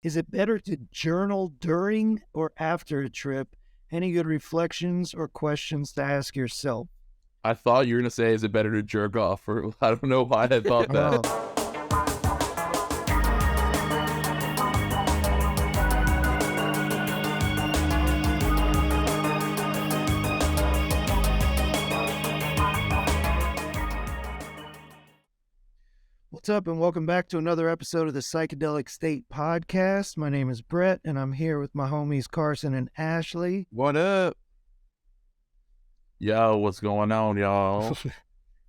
Is it better to journal during or after a trip? Any good reflections or questions to ask yourself? I thought you were going to say, is it better to jerk off? Or I don't know why I thought that. Oh. What's up, and welcome back to another episode of the Psychedelic State Podcast. My name is Brett, and I'm here with my homies Carson and Ashley. What up? Yo, what's going on, y'all?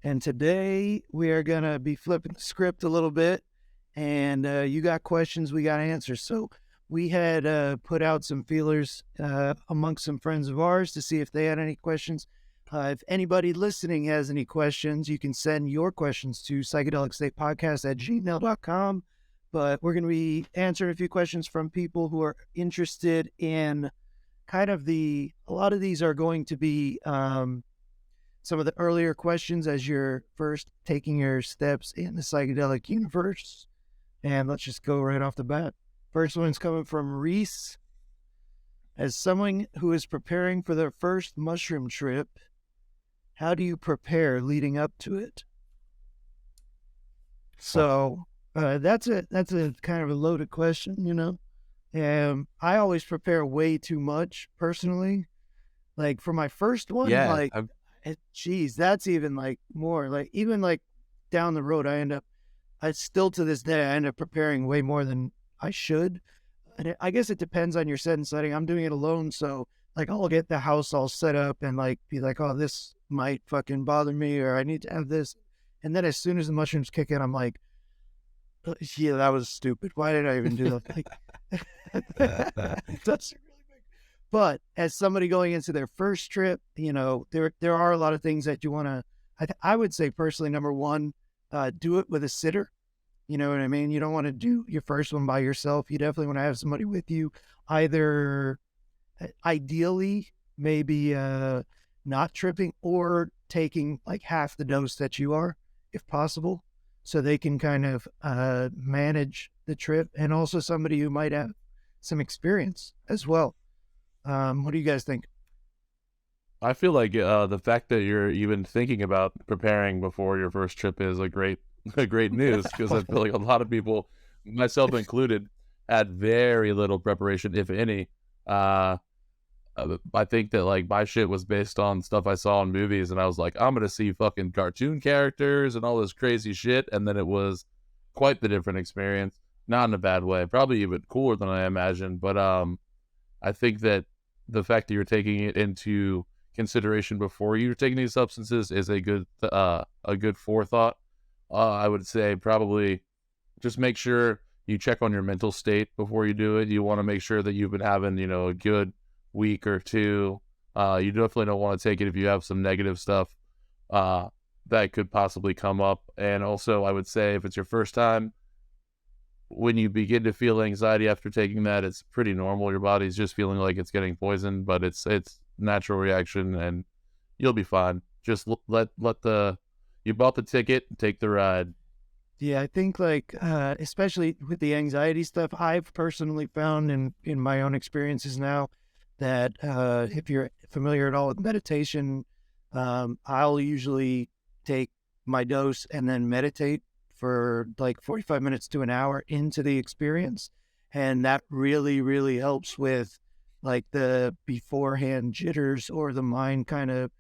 And today we are going to be flipping the script a little bit, and you got questions, we got answers. So we had put out some feelers amongst some friends of ours to see if they had any questions. If anybody listening has any questions, you can send your questions to psychedelicstatepodcast@gmail.com. But we're going to be answering a few questions from people who are interested in kind of a lot of these are going to be some of the earlier questions as you're first taking your steps in the psychedelic universe. And let's just go right off the bat. First one's coming from Reese. As someone who is preparing for their first mushroom trip, how do you prepare leading up to it? So that's a kind of a loaded question, you know. I always prepare way too much personally. Like for my first one, that's even like more like even like down the road, I still to this day I end up preparing way more than I should. And I guess it depends on your set and setting. I'm doing it alone, so like I'll get the house all set up and like be like, oh, this might fucking bother me, or I need to have this. And then as soon as the mushrooms kick in, I'm like, yeah, that was stupid. Why did I even do that? Like, that's really big. But as somebody going into their first trip, you know, there are a lot of things that you want to, I would say personally, number one, do it with a sitter. You know what I mean? You don't want to do your first one by yourself. You definitely want to have somebody with you, either ideally maybe not tripping or taking like half the dose that you are, if possible, so they can kind of manage the trip, and also somebody who might have some experience as well. What do you guys think? I feel like the fact that you're even thinking about preparing before your first trip is a great news, because I feel like a lot of people, myself included, had very little preparation, if any. I think that like my shit was based on stuff I saw in movies, and I was like, I'm gonna see fucking cartoon characters and all this crazy shit, and then it was quite the different experience. Not in a bad way, probably even cooler than I imagined. But I think that the fact that you're taking it into consideration before you're taking these substances is a good forethought. I would say probably just make sure you check on your mental state before you do it. You want to make sure that you've been having, you know, a good week or two. You definitely don't want to take it if you have some negative stuff that could possibly come up. And also, I would say if it's your first time, when you begin to feel anxiety after taking that, it's pretty normal. Your body's just feeling like it's getting poisoned, but it's natural reaction, and you'll be fine. Just let you bought the ticket, take the ride. Yeah, I think like especially with the anxiety stuff, I've personally found in my own experiences now that if you're familiar at all with meditation, I'll usually take my dose and then meditate for like 45 minutes to an hour into the experience. And that really, really helps with like the beforehand jitters or the mind kind of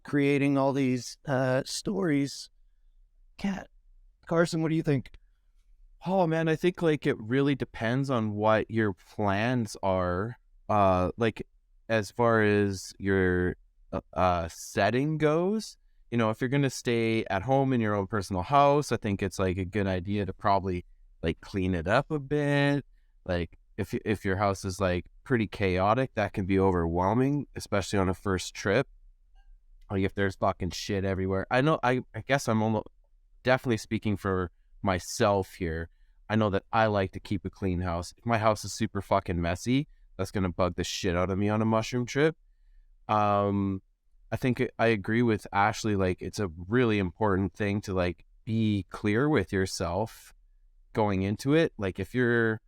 creating all these stories. Carson, what do you think? Oh man, I think like it really depends on what your plans are. Like as far as your setting goes, you know, if you're gonna stay at home in your own personal house, I think it's like a good idea to probably like clean it up a bit. Like if your house is like pretty chaotic, that can be overwhelming, especially on a first trip. Like if there's fucking shit everywhere. I know. I guess I'm almost definitely speaking for myself here. I know that I like to keep a clean house. If my house is super fucking messy, that's gonna bug the shit out of me on a mushroom trip. I think I agree with Ashley. Like it's a really important thing to like be clear with yourself going into it. Like if you're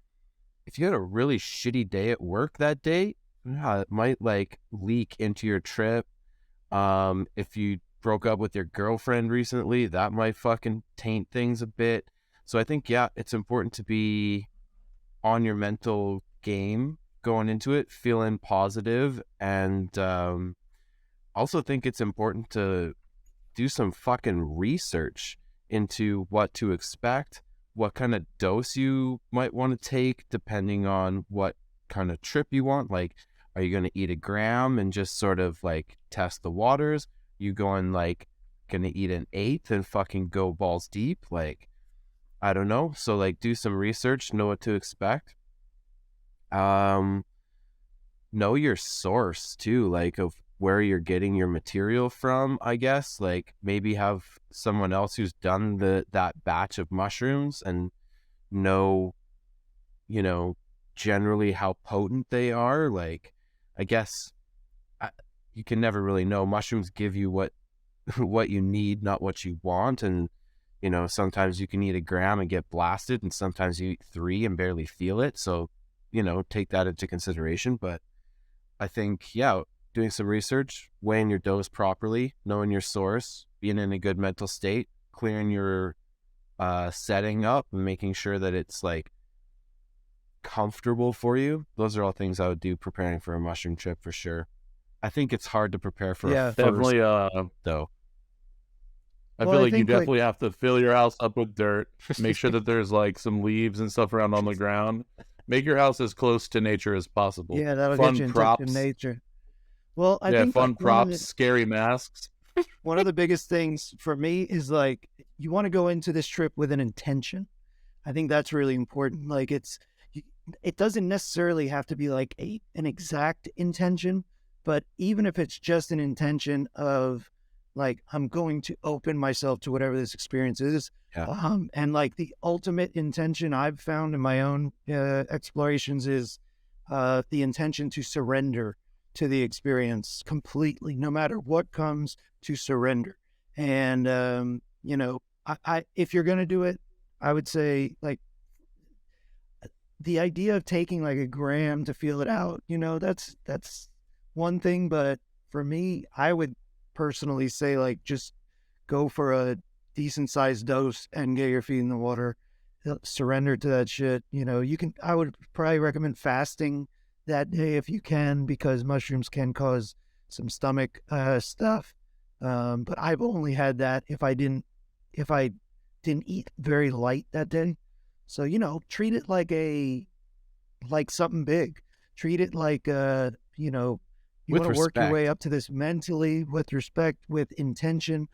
if you had a really shitty day at work that day, yeah, it might like leak into your trip. If you broke up with your girlfriend recently, that might fucking taint things a bit. So I think, yeah, it's important to be on your mental game going into it, feeling positive, and also think it's important to do some fucking research into what to expect, what kind of dose you might want to take depending on what kind of trip you want. Like, are you going to eat a gram and just sort of like test the waters? You going like going to eat an eighth and fucking go balls deep? Like, I don't know. So like do some research, know what to expect. Know your source too, like of where you're getting your material from, I guess. Like maybe have someone else who's done that batch of mushrooms and know, you know, generally how potent they are. Like, I guess you can never really know. Mushrooms give you what you need, not what you want. And, you know, sometimes you can eat a gram and get blasted, and sometimes you eat 3 and barely feel it. So, you know, take that into consideration. But I think, yeah, doing some research, weighing your dose properly, knowing your source, being in a good mental state, clearing your setting up and making sure that it's like comfortable for you. Those are all things I would do preparing for a mushroom trip for sure. I think it's hard to prepare for a first, definitely though. I feel like you definitely have to fill your house up with dirt, make sure that there's like some leaves and stuff around on the ground. Make your house as close to nature as possible. Yeah, that'll fun get you in props. touch with nature. Well, I think fun props, scary masks. One of the biggest things for me is like you want to go into this trip with an intention. I think that's really important. Like it doesn't necessarily have to be like an exact intention, but even if it's just an intention of like, I'm going to open myself to whatever this experience is. Yeah. And like the ultimate intention I've found in my own explorations is the intention to surrender to the experience completely, no matter what comes, to surrender. And, you know, I if you're going to do it, I would say like the idea of taking like a gram to feel it out, you know, that's one thing. But for me, I would personally say like just go for a decent sized dose and get your feet in the water, surrender to that shit. You know, I would probably recommend fasting that day if you can, because mushrooms can cause some stomach stuff. But I've only had that if I didn't eat very light that day. So, you know, treat it like something big. Treat it like you know, you want to work your way up to this mentally, with respect, with intention.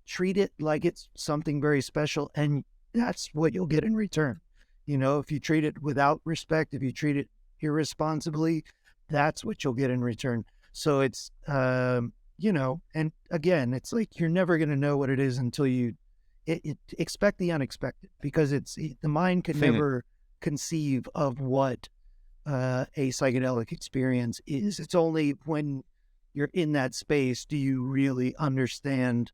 Treat it like it's something very special, and that's what you'll get in return. You know, if you treat it without respect, if you treat it irresponsibly, that's what you'll get in return. So it's, you know, and again, it's like you're never going to know what it is until you expect the unexpected, because the mind can never conceive of what a psychedelic experience is. It's only when you're in that space do you really understand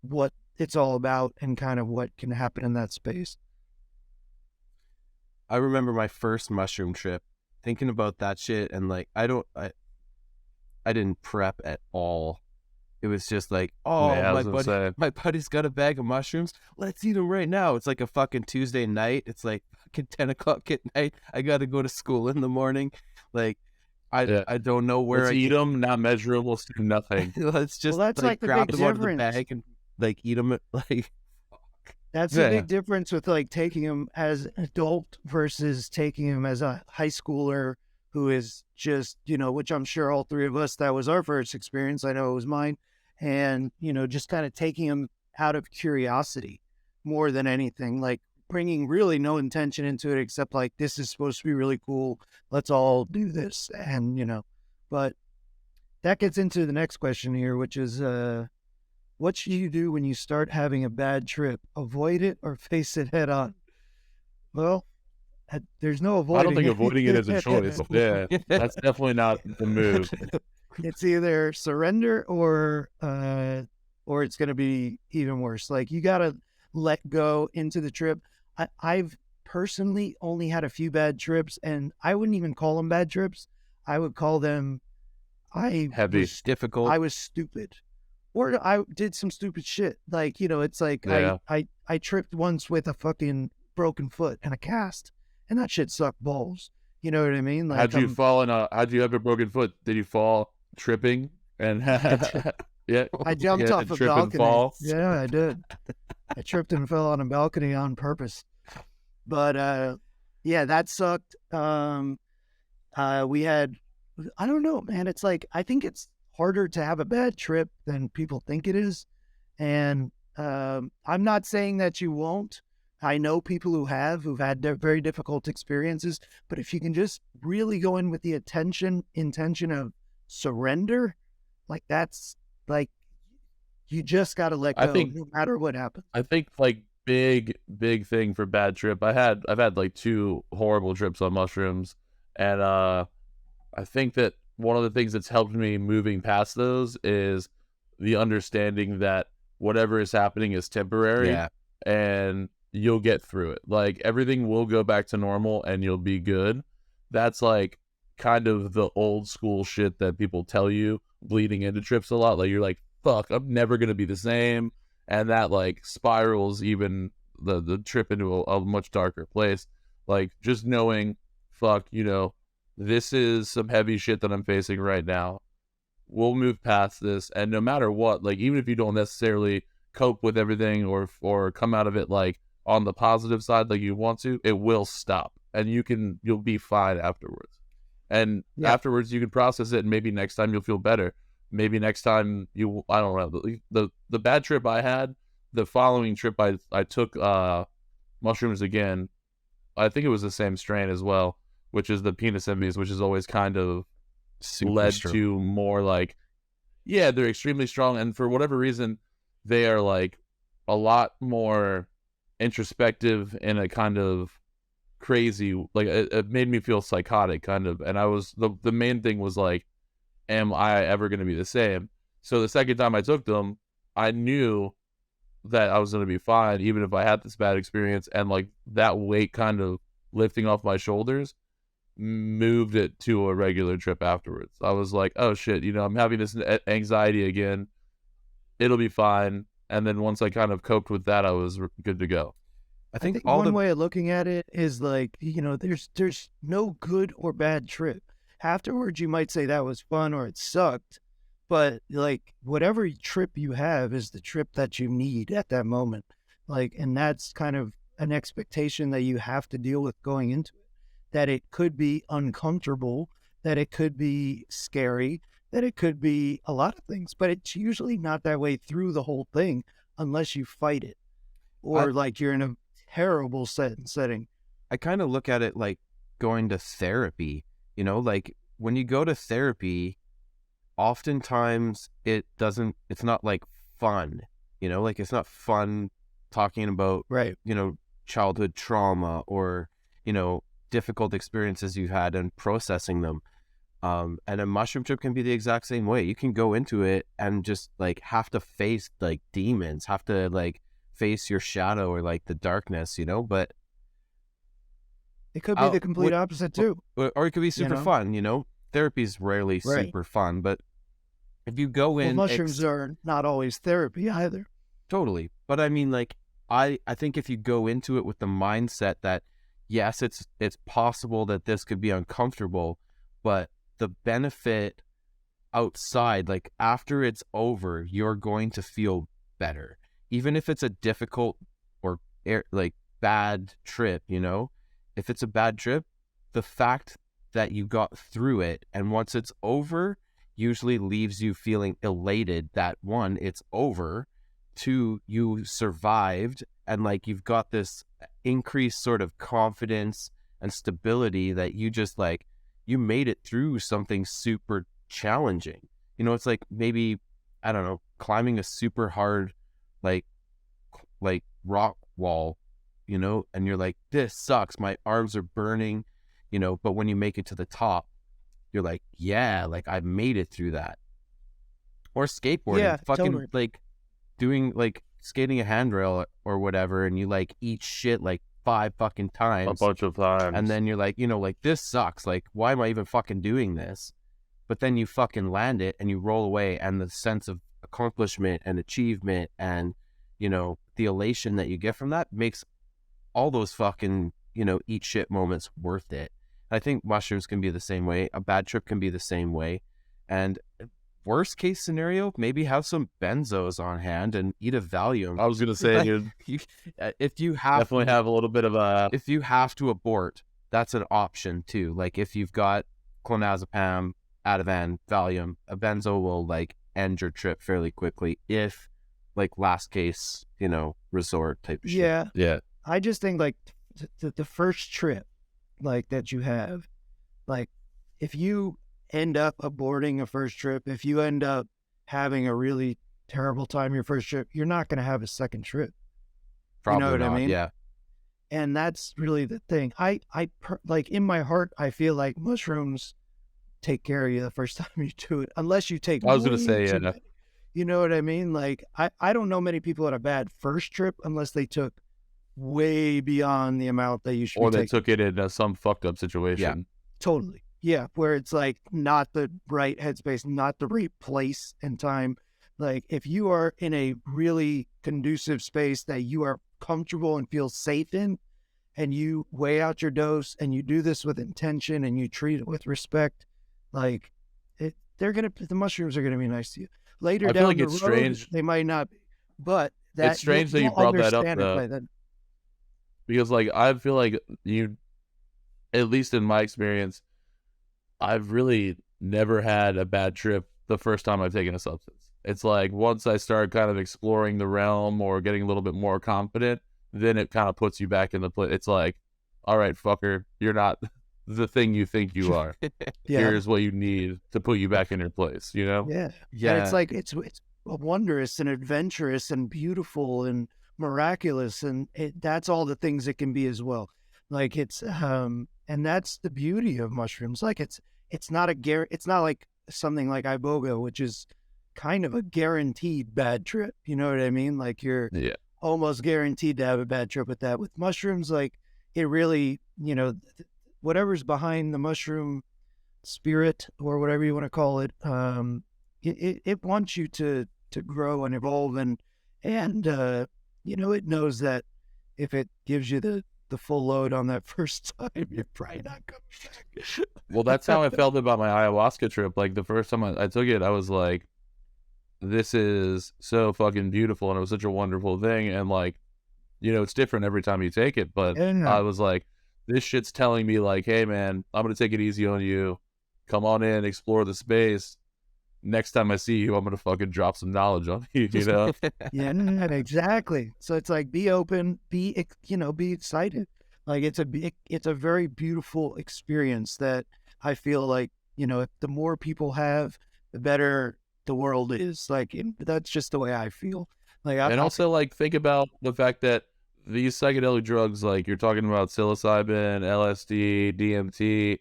what it's all about and kind of what can happen in that space. I remember my first mushroom trip, thinking about that shit, and like I didn't prep at all. It was just like, my buddy's got a bag of mushrooms. Let's eat them right now. It's like a fucking Tuesday night. It's like fucking 10 o'clock at night. I got to go to school in the morning. Like, I don't know where Let's I eat them, not measurable, nothing. Let's just that's like the grab big them out of the difference. bag and like eat them. Like, that's the big difference with like taking them as an adult versus taking them as a high schooler who is just, you know, which I'm sure all three of us, that was our first experience. I know it was mine. And, you know, just kind of taking them out of curiosity more than anything, like bringing really no intention into it except like, this is supposed to be really cool. Let's all do this. And, you know, but that gets into the next question here, which is, what should you do when you start having a bad trip? Avoid it or face it head on? Well, there's no avoiding. I don't think avoiding it is a choice. Yeah, that's definitely not the move. It's either surrender or it's going to be even worse. Like, you got to let go into the trip. I've personally only had a few bad trips, and I wouldn't even call them bad trips. I would call them difficult. I was stupid, or I did some stupid shit. Like, it's like I tripped once with a fucking broken foot and a cast, and that shit sucked balls. You know what I mean? Like, how'd you have a broken foot? Did you fall tripping? And yeah, I jumped off a balcony. Fall. Yeah, I did. I tripped and fell on a balcony on purpose. But that sucked. We had, I don't know, man. It's like, I think it's harder to have a bad trip than people think it is. And I'm not saying that you won't. I know people who've had very difficult experiences, but if you can just really go in with the intention of surrender, like, that's like, you just got to let go, no matter what happens. I think like big thing for bad trip. I've had like 2 horrible trips on mushrooms, and I think that one of the things that's helped me moving past those is the understanding that whatever is happening is temporary, and you'll get through it. Like, everything will go back to normal and you'll be good. That's like kind of the old school shit that people tell you bleeding into trips a lot. Like, you're like, fuck, I'm never going to be the same. And that like spirals even the trip into a much darker place. Like, just knowing, fuck, this is some heavy shit that I'm facing right now. We'll move past this. And no matter what, like, even if you don't necessarily cope with everything or come out of it like on the positive side like you want to, it will stop, and you'll be fine afterwards. And afterwards you can process it, and maybe next time you'll feel better. Maybe next time I don't know. The bad trip I had, the following trip I took mushrooms again. I think it was the same strain as well, which is the penis envies, which is always kind of led to more like, they're extremely strong, and for whatever reason they are like a lot more introspective in a kind of crazy, like, it made me feel psychotic kind of. And I was the main thing was like, am I ever going to be the same? So the second time I took them, I knew that I was going to be fine even if I had this bad experience, and like that weight kind of lifting off my shoulders moved it to a regular trip afterwards. I was like, oh shit, I'm having this anxiety again, it'll be fine. And then once I kind of coped with that, I was good to go. I think one way of looking at it is like, there's no good or bad trip. Afterwards, you might say that was fun or it sucked, but like, whatever trip you have is the trip that you need at that moment. Like, and that's kind of an expectation that you have to deal with going into it, that it could be uncomfortable, that it could be scary, that it could be a lot of things, but it's usually not that way through the whole thing unless you fight it, or like you're in a terrible setting. I kind of look at it like going to therapy, like when you go to therapy, oftentimes it's not like fun, like it's not fun talking about, childhood trauma or, difficult experiences you've had and processing them. And a mushroom trip can be the exact same way. You can go into it and just like have to face like demons, have to like face your shadow or like the darkness, but it could be the complete opposite too. Or it could be super fun, Therapy's rarely super fun, but if you go in... Well, mushrooms are not always therapy either. Totally. But I mean, like, I think if you go into it with the mindset that, yes, it's possible that this could be uncomfortable, but the benefit outside, like after it's over, you're going to feel better. Even if it's a difficult or like bad trip, if it's a bad trip, the fact that you got through it and once it's over usually leaves you feeling elated that, one, it's over, two, you survived, and like you've got this increased sort of confidence and stability that you just like, you made it through something super challenging. It's like maybe, I don't know, climbing a super hard like rock wall, and you're like, this sucks, my arms are burning, but when you make it to the top, you're like, yeah, like I made it through that. Or skateboarding, like doing like skating a handrail or whatever, and you like eat shit like 5 fucking times. A bunch of times. And then you're like, like, this sucks. Like, why am I even fucking doing this? But then you fucking land it and you roll away, and the sense of accomplishment and achievement and, the elation that you get from that makes all those fucking, eat shit moments worth it. I think mushrooms can be the same way. A bad trip can be the same way. And worst case scenario, maybe have some benzos on hand and eat a Valium. I was going to say, dude, if you have definitely have a little bit of a... If you have to abort, that's an option too. Like if you've got clonazepam, Ativan, Valium, a benzo will like end your trip fairly quickly if like last case, resort type of shit. Yeah. I just think like the first trip like that you have, like if you end up aborting a first trip, if you end up having a really terrible time your first trip, you're not going to have a second trip. Probably you know what not, I mean? Yeah. And that's really the thing. Like in my heart, I feel like mushrooms take care of you the first time you do it, unless you take. I was going to say, yeah. Many. You know what I mean? Like I don't know many people that had a bad first trip unless they took way beyond the amount that you should. Or they took it in some fucked up situation. Yeah, totally. Yeah, where it's like not the right headspace, not the right place and time. Like if you are in a really conducive space that you are comfortable and feel safe in, and you weigh out your dose and you do this with intention and you treat it with respect, like the mushrooms are gonna be nice to you. Later I down feel like the it's road, strange. they might not be, but it's strange that you brought that up though, because like I feel like you, at least in my experience, I've really never had a bad trip the first time I've taken a substance. It's like once I start kind of exploring the realm or getting a little bit more confident, then it kind of puts you back in the place. It's like, all right, fucker, you're not the thing you think you are. Here's what you need to put you back in your place, Yeah. Yeah. And it's like, it's wondrous and adventurous and beautiful and miraculous. And that's all the things it can be as well. Like it's, and that's the beauty of mushrooms. Like it's not it's not like something like iboga, which is kind of a guaranteed bad trip. You know what I mean? Like you're almost guaranteed to have a bad trip with that. With mushrooms, like it really, whatever's behind the mushroom spirit or whatever you want to call it, it wants you to grow and evolve and it knows that if it gives you the full load on that first time, you're probably not coming back. Well, that's how I felt about my ayahuasca trip. Like the first time I took it, I was like, this is so fucking beautiful and it was such a wonderful thing. And like, it's different every time you take it, but I was like, this shit's telling me like, hey man, I'm going to take it easy on you. Come on in, explore the space. Next time I see you, I'm going to fucking drop some knowledge on you, Yeah, exactly. So it's like, be open, be excited. Like it's a very beautiful experience that I feel like, if the more people have, the better the world is. Like, that's just the way I feel. Like, also like think about the fact that these psychedelic drugs, like you're talking about psilocybin, LSD, DMT,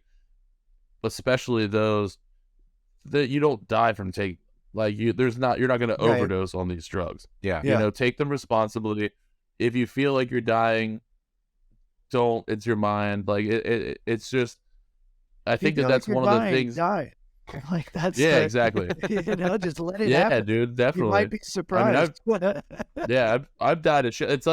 especially those that you don't die from taking. Like you're not going to overdose on these drugs. Yeah. Take them responsibly. If you feel like you're dying, don't. It's your mind. Like it's just. I think that's one of the things. Die. Like that's exactly. Just let it happen. Yeah, dude, definitely. You might be surprised. I've died of shit. It's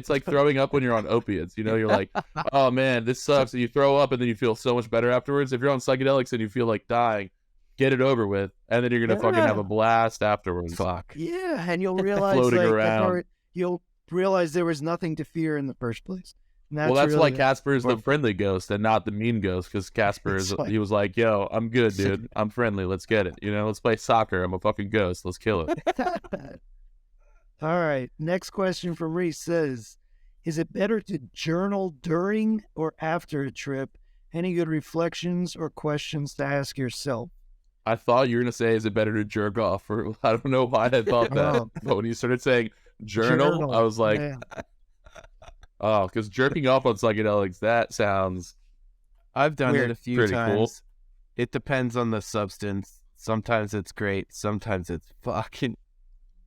like throwing up when you're on opiates. You're like, oh man, this sucks. And you throw up, and then you feel so much better afterwards. If you're on psychedelics and you feel like dying, get it over with, and then you're gonna fucking have a blast afterwards. Fuck. Yeah, and you'll realize floating around. You'll realize there was nothing to fear in the first place. That's really why Casper's the friendly ghost and not the mean ghost, because Casper he was like, yo, I'm good, dude. I'm friendly. Let's get it. Let's play soccer. I'm a fucking ghost. Let's kill it. All right. Next question from Reese says, is it better to journal during or after a trip? Any good reflections or questions to ask yourself? I thought you were going to say, is it better to jerk off? Or I don't know why I thought that. But when you started saying journal, I was like... Man. Oh, because jerking off on psychedelics, that sounds I've done weird. It a few Pretty times. Cool. It depends on the substance. Sometimes it's great. Sometimes it's fucking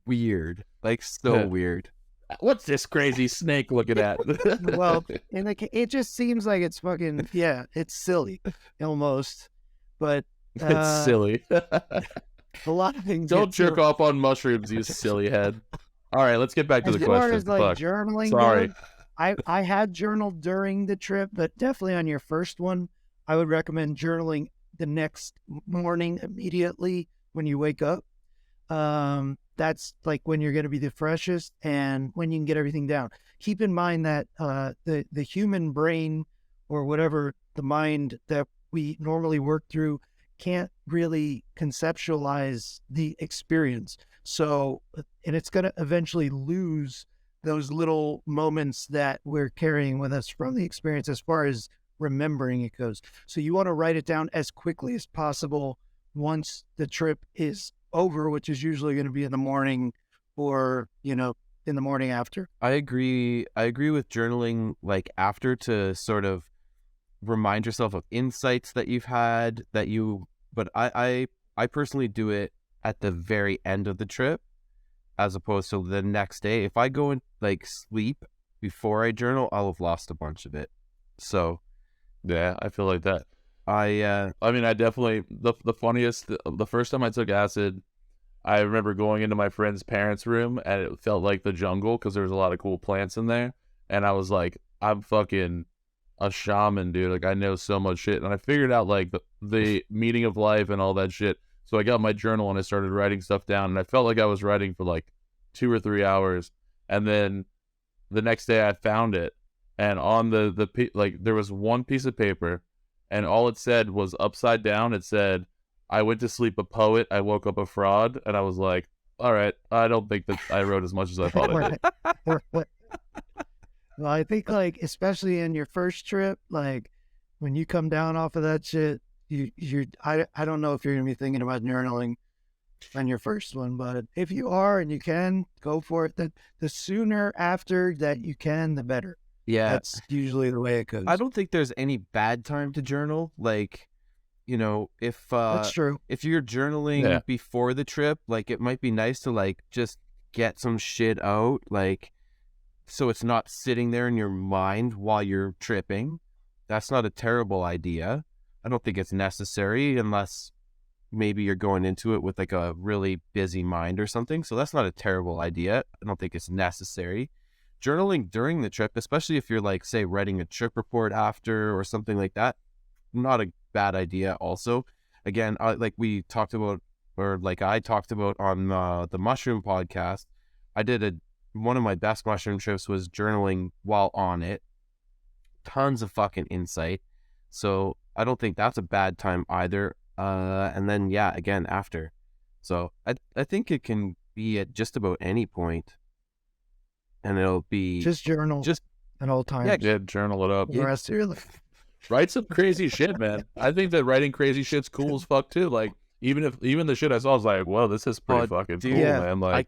weird. Like, so weird. What's this crazy snake looking at? Well, and it just seems like it's fucking, it's silly almost, but it's silly. A lot of things. Don't jerk off on mushrooms, you silly head. All right, let's get back to the question. As like journaling, sorry. Goes, I had journaled during the trip, but definitely on your first one, I would recommend journaling the next morning immediately when you wake up. That's like when you're going to be the freshest and when you can get everything down. Keep in mind that the human brain, or whatever the mind that we normally work through, can't really conceptualize the experience. So, and it's going to eventually lose those little moments that we're carrying with us from the experience as far as remembering it goes. So you want to write it down as quickly as possible once the trip is over, which is usually going to be in the morning or, in the morning after. I agree with journaling like after, to sort of remind yourself of insights that you've had but I personally do it at the very end of the trip as opposed to the next day. If I go and like sleep before I journal, I'll have lost a bunch of it. So yeah, I feel like that. I mean, I definitely, the funniest, the first time I took acid, I remember going into my friend's parents' room and it felt like the jungle because there was a lot of cool plants in there. And I was like, I'm fucking a shaman, dude. Like, I know so much shit. And I figured out like the meaning of life and all that shit. So I got my journal and I started writing stuff down, and I felt like I was writing for like 2 or 3 hours. And then the next day I found it, and on there was one piece of paper, and all it said was upside down. It said, I went to sleep a poet, I woke up a fraud. And I was like, all right, I don't think that I wrote as much as I thought I did. Well, I think like, especially in your first trip, like when you come down off of that shit, I don't know if you're going to be thinking about journaling on your first one, but if you are and you can, go for it. The sooner after that you can, the better. Yeah. That's usually the way it goes. I don't think there's any bad time to journal. Like, if that's true. If you're journaling before the trip, like it might be nice to like just get some shit out, like, so it's not sitting there in your mind while you're tripping. That's not a terrible idea. I don't think it's necessary unless maybe you're going into it with like a really busy mind or something. So that's not a terrible idea. I don't think it's necessary. Journaling during the trip, especially if you're like, say, writing a trip report after or something like that, not a bad idea also. Again, like we talked about, or like I talked about on the mushroom podcast, one of my best mushroom trips was journaling while on it. Tons of fucking insight. So I don't think that's a bad time either. And then, again, after. So I think it can be at just about any point. And it'll be... Just journal. Just at all times. Yeah, journal it up. The rest of your life. Write some crazy shit, man. I think that writing crazy shit's cool as fuck, too. Like, even the shit I saw, I was like, well, this is pretty fucking cool, man. Like, I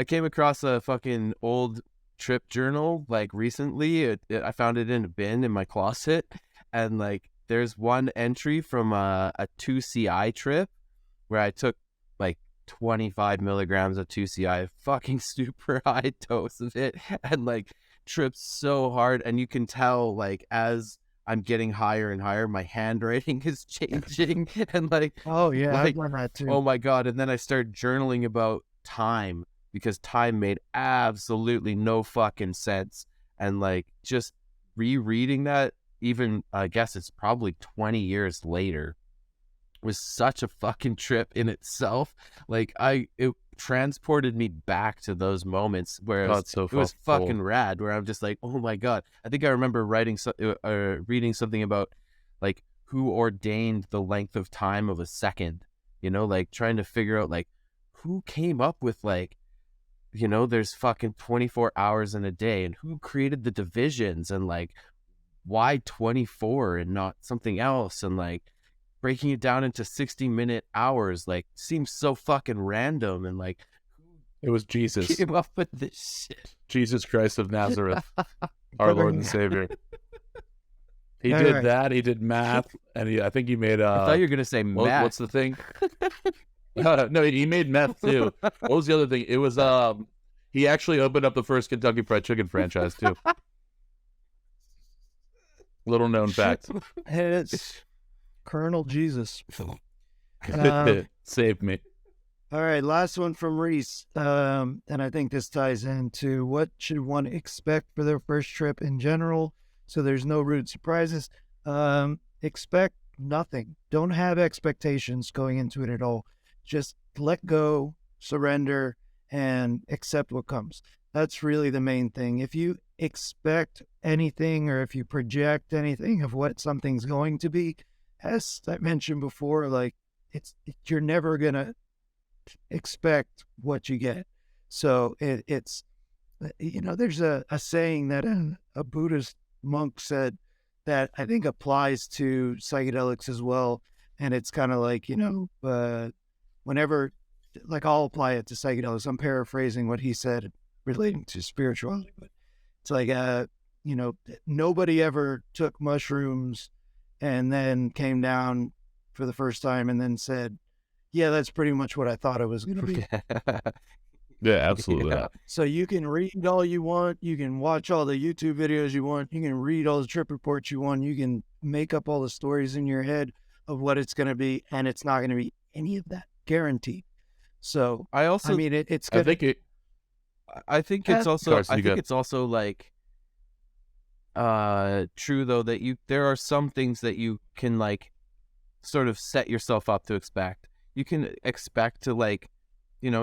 came across a fucking old trip journal, like, recently. I found it in a bin in my closet. And, like, there's one entry from a 2CI trip where I took, like, 25 milligrams of 2CI, fucking super high dose of it, and, like, tripped so hard. And you can tell, like, as I'm getting higher and higher, my handwriting is changing. And, like, oh, yeah, like, I've learned that too. Oh, my God. And then I started journaling about time, because time made absolutely no fucking sense. And, like, just rereading that, even I guess it's probably 20 years later, was such a fucking trip in itself. Like, it transported me back to those moments where it was fucking rad, where I'm just like, oh my God. I think I remember reading something about, like, who ordained the length of time of a second, like trying to figure out, like, who came up with, like, there's fucking 24 hours in a day, and who created the divisions, and, like, why 24 and not something else, and, like, breaking it down into 60-minute hours, like, seems so fucking random. And, like, it was Jesus came up with this shit. Jesus Christ of Nazareth, our Lord and Savior. He did that. He did math, and I think he made. I thought you were gonna say meth. What's the thing? No, he made meth too. What was the other thing? It was He actually opened up the first Kentucky Fried Chicken franchise too. Little known fact. It's Colonel Jesus. Saved me. All right, last one from Reese. And I think this ties into what should one expect for their first trip in general, so there's no rude surprises. Expect nothing. Don't have expectations going into it at all. Just let go, surrender, and accept what comes. That's really the main thing. If you expect anything or if you project anything of what something's going to be, as I mentioned before, like you're never gonna expect what you get. So it's there's a saying that a Buddhist monk said that I think applies to psychedelics as well, and it's kind of like whenever, like, I'll apply it to psychedelics. I'm paraphrasing what he said relating to spirituality, but it's like nobody ever took mushrooms and then came down for the first time and then said, yeah, that's pretty much what I thought it was going to be. Yeah, absolutely. Yeah. So you can read all you want. You can watch all the YouTube videos you want. You can read all the trip reports you want. You can make up all the stories in your head of what it's going to be, and it's not going to be any of that, guaranteed. So I think it's also like true though that there are some things that you can like sort of set yourself up to expect. You can expect to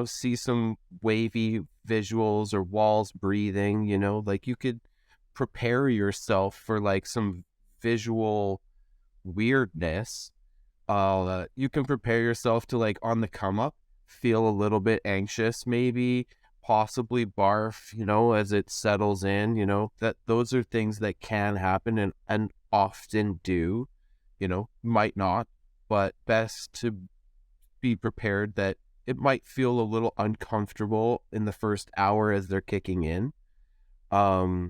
see some wavy visuals or walls breathing, like you could prepare yourself for like some visual weirdness. You can prepare yourself to like on the come up, feel a little bit anxious, maybe possibly barf, as it settles in, that those are things that can happen and often do, might not, but best to be prepared that it might feel a little uncomfortable in the first hour as they're kicking in. I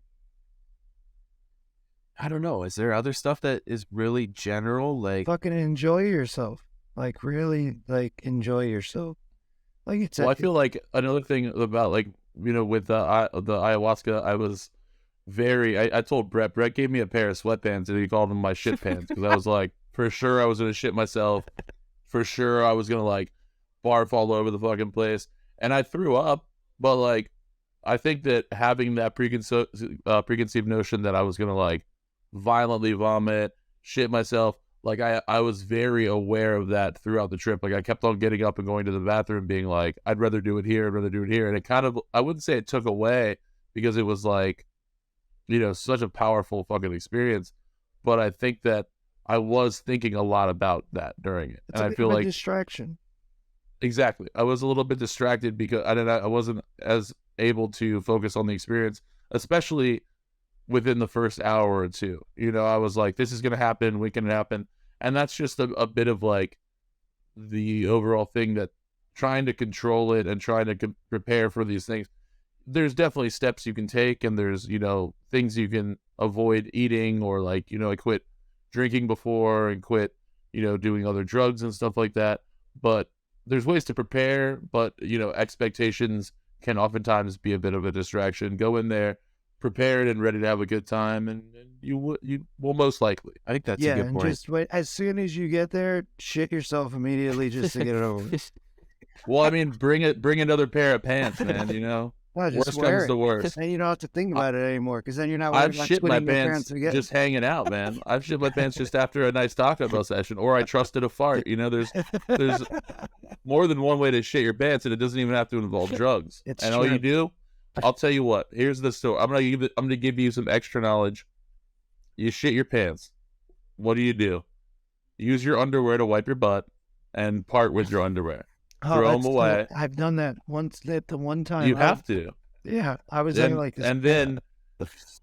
don't know. Is there other stuff that is really general? Like fucking enjoy yourself. Like really, like enjoy yourself. Like it's. Well, I feel like another thing about with the ayahuasca, I was I told Brett gave me a pair of sweatpants and he called them my shit pants because I was like, for sure I was gonna shit myself. For sure I was gonna like barf all over the fucking place, and I threw up. But like, I think that having that preconceived notion that I was gonna like violently vomit, shit myself, like I was very aware of that throughout the trip. Like I kept on getting up and going to the bathroom, being like, I'd rather do it here, and it kind of, I wouldn't say it took away because it was like, such a powerful fucking experience. But I think that I was thinking a lot about that during it, it's and I feel like distraction. Exactly. I was a little bit distracted because I wasn't as able to focus on the experience, especially within the first hour or two. I was like, this is going to happen, when can it happen? And that's just a bit of like the overall thing, that trying to control it and trying to prepare for these things. There's definitely steps you can take, and there's, things you can avoid eating, or like, I quit drinking before and quit, doing other drugs and stuff like that. But there's ways to prepare, but, expectations can oftentimes be a bit of a distraction. Go in there prepared and ready to have a good time, and you will most likely. I think that's a good point. Just wait. As soon as you get there, shit yourself immediately just to get it over with. Well, I mean, bring another pair of pants, man, Well, worst comes to worst. And you don't have to think about it antheanymore, because then you're not. I've shit my pants just hanging out, man. I've shit my pants just after a nice Taco Bell session, or I trusted a fart. There's more than one way to shit your pants, and it doesn't even have to involve drugs. It's and true. All you do, I'll tell you what. Here's the story. I'm gonna give you some extra knowledge. You shit your pants. What do? Use your underwear to wipe your butt, and part with your underwear. Throw them away. I've done that once. The one time you have to. Yeah, I was like this. And then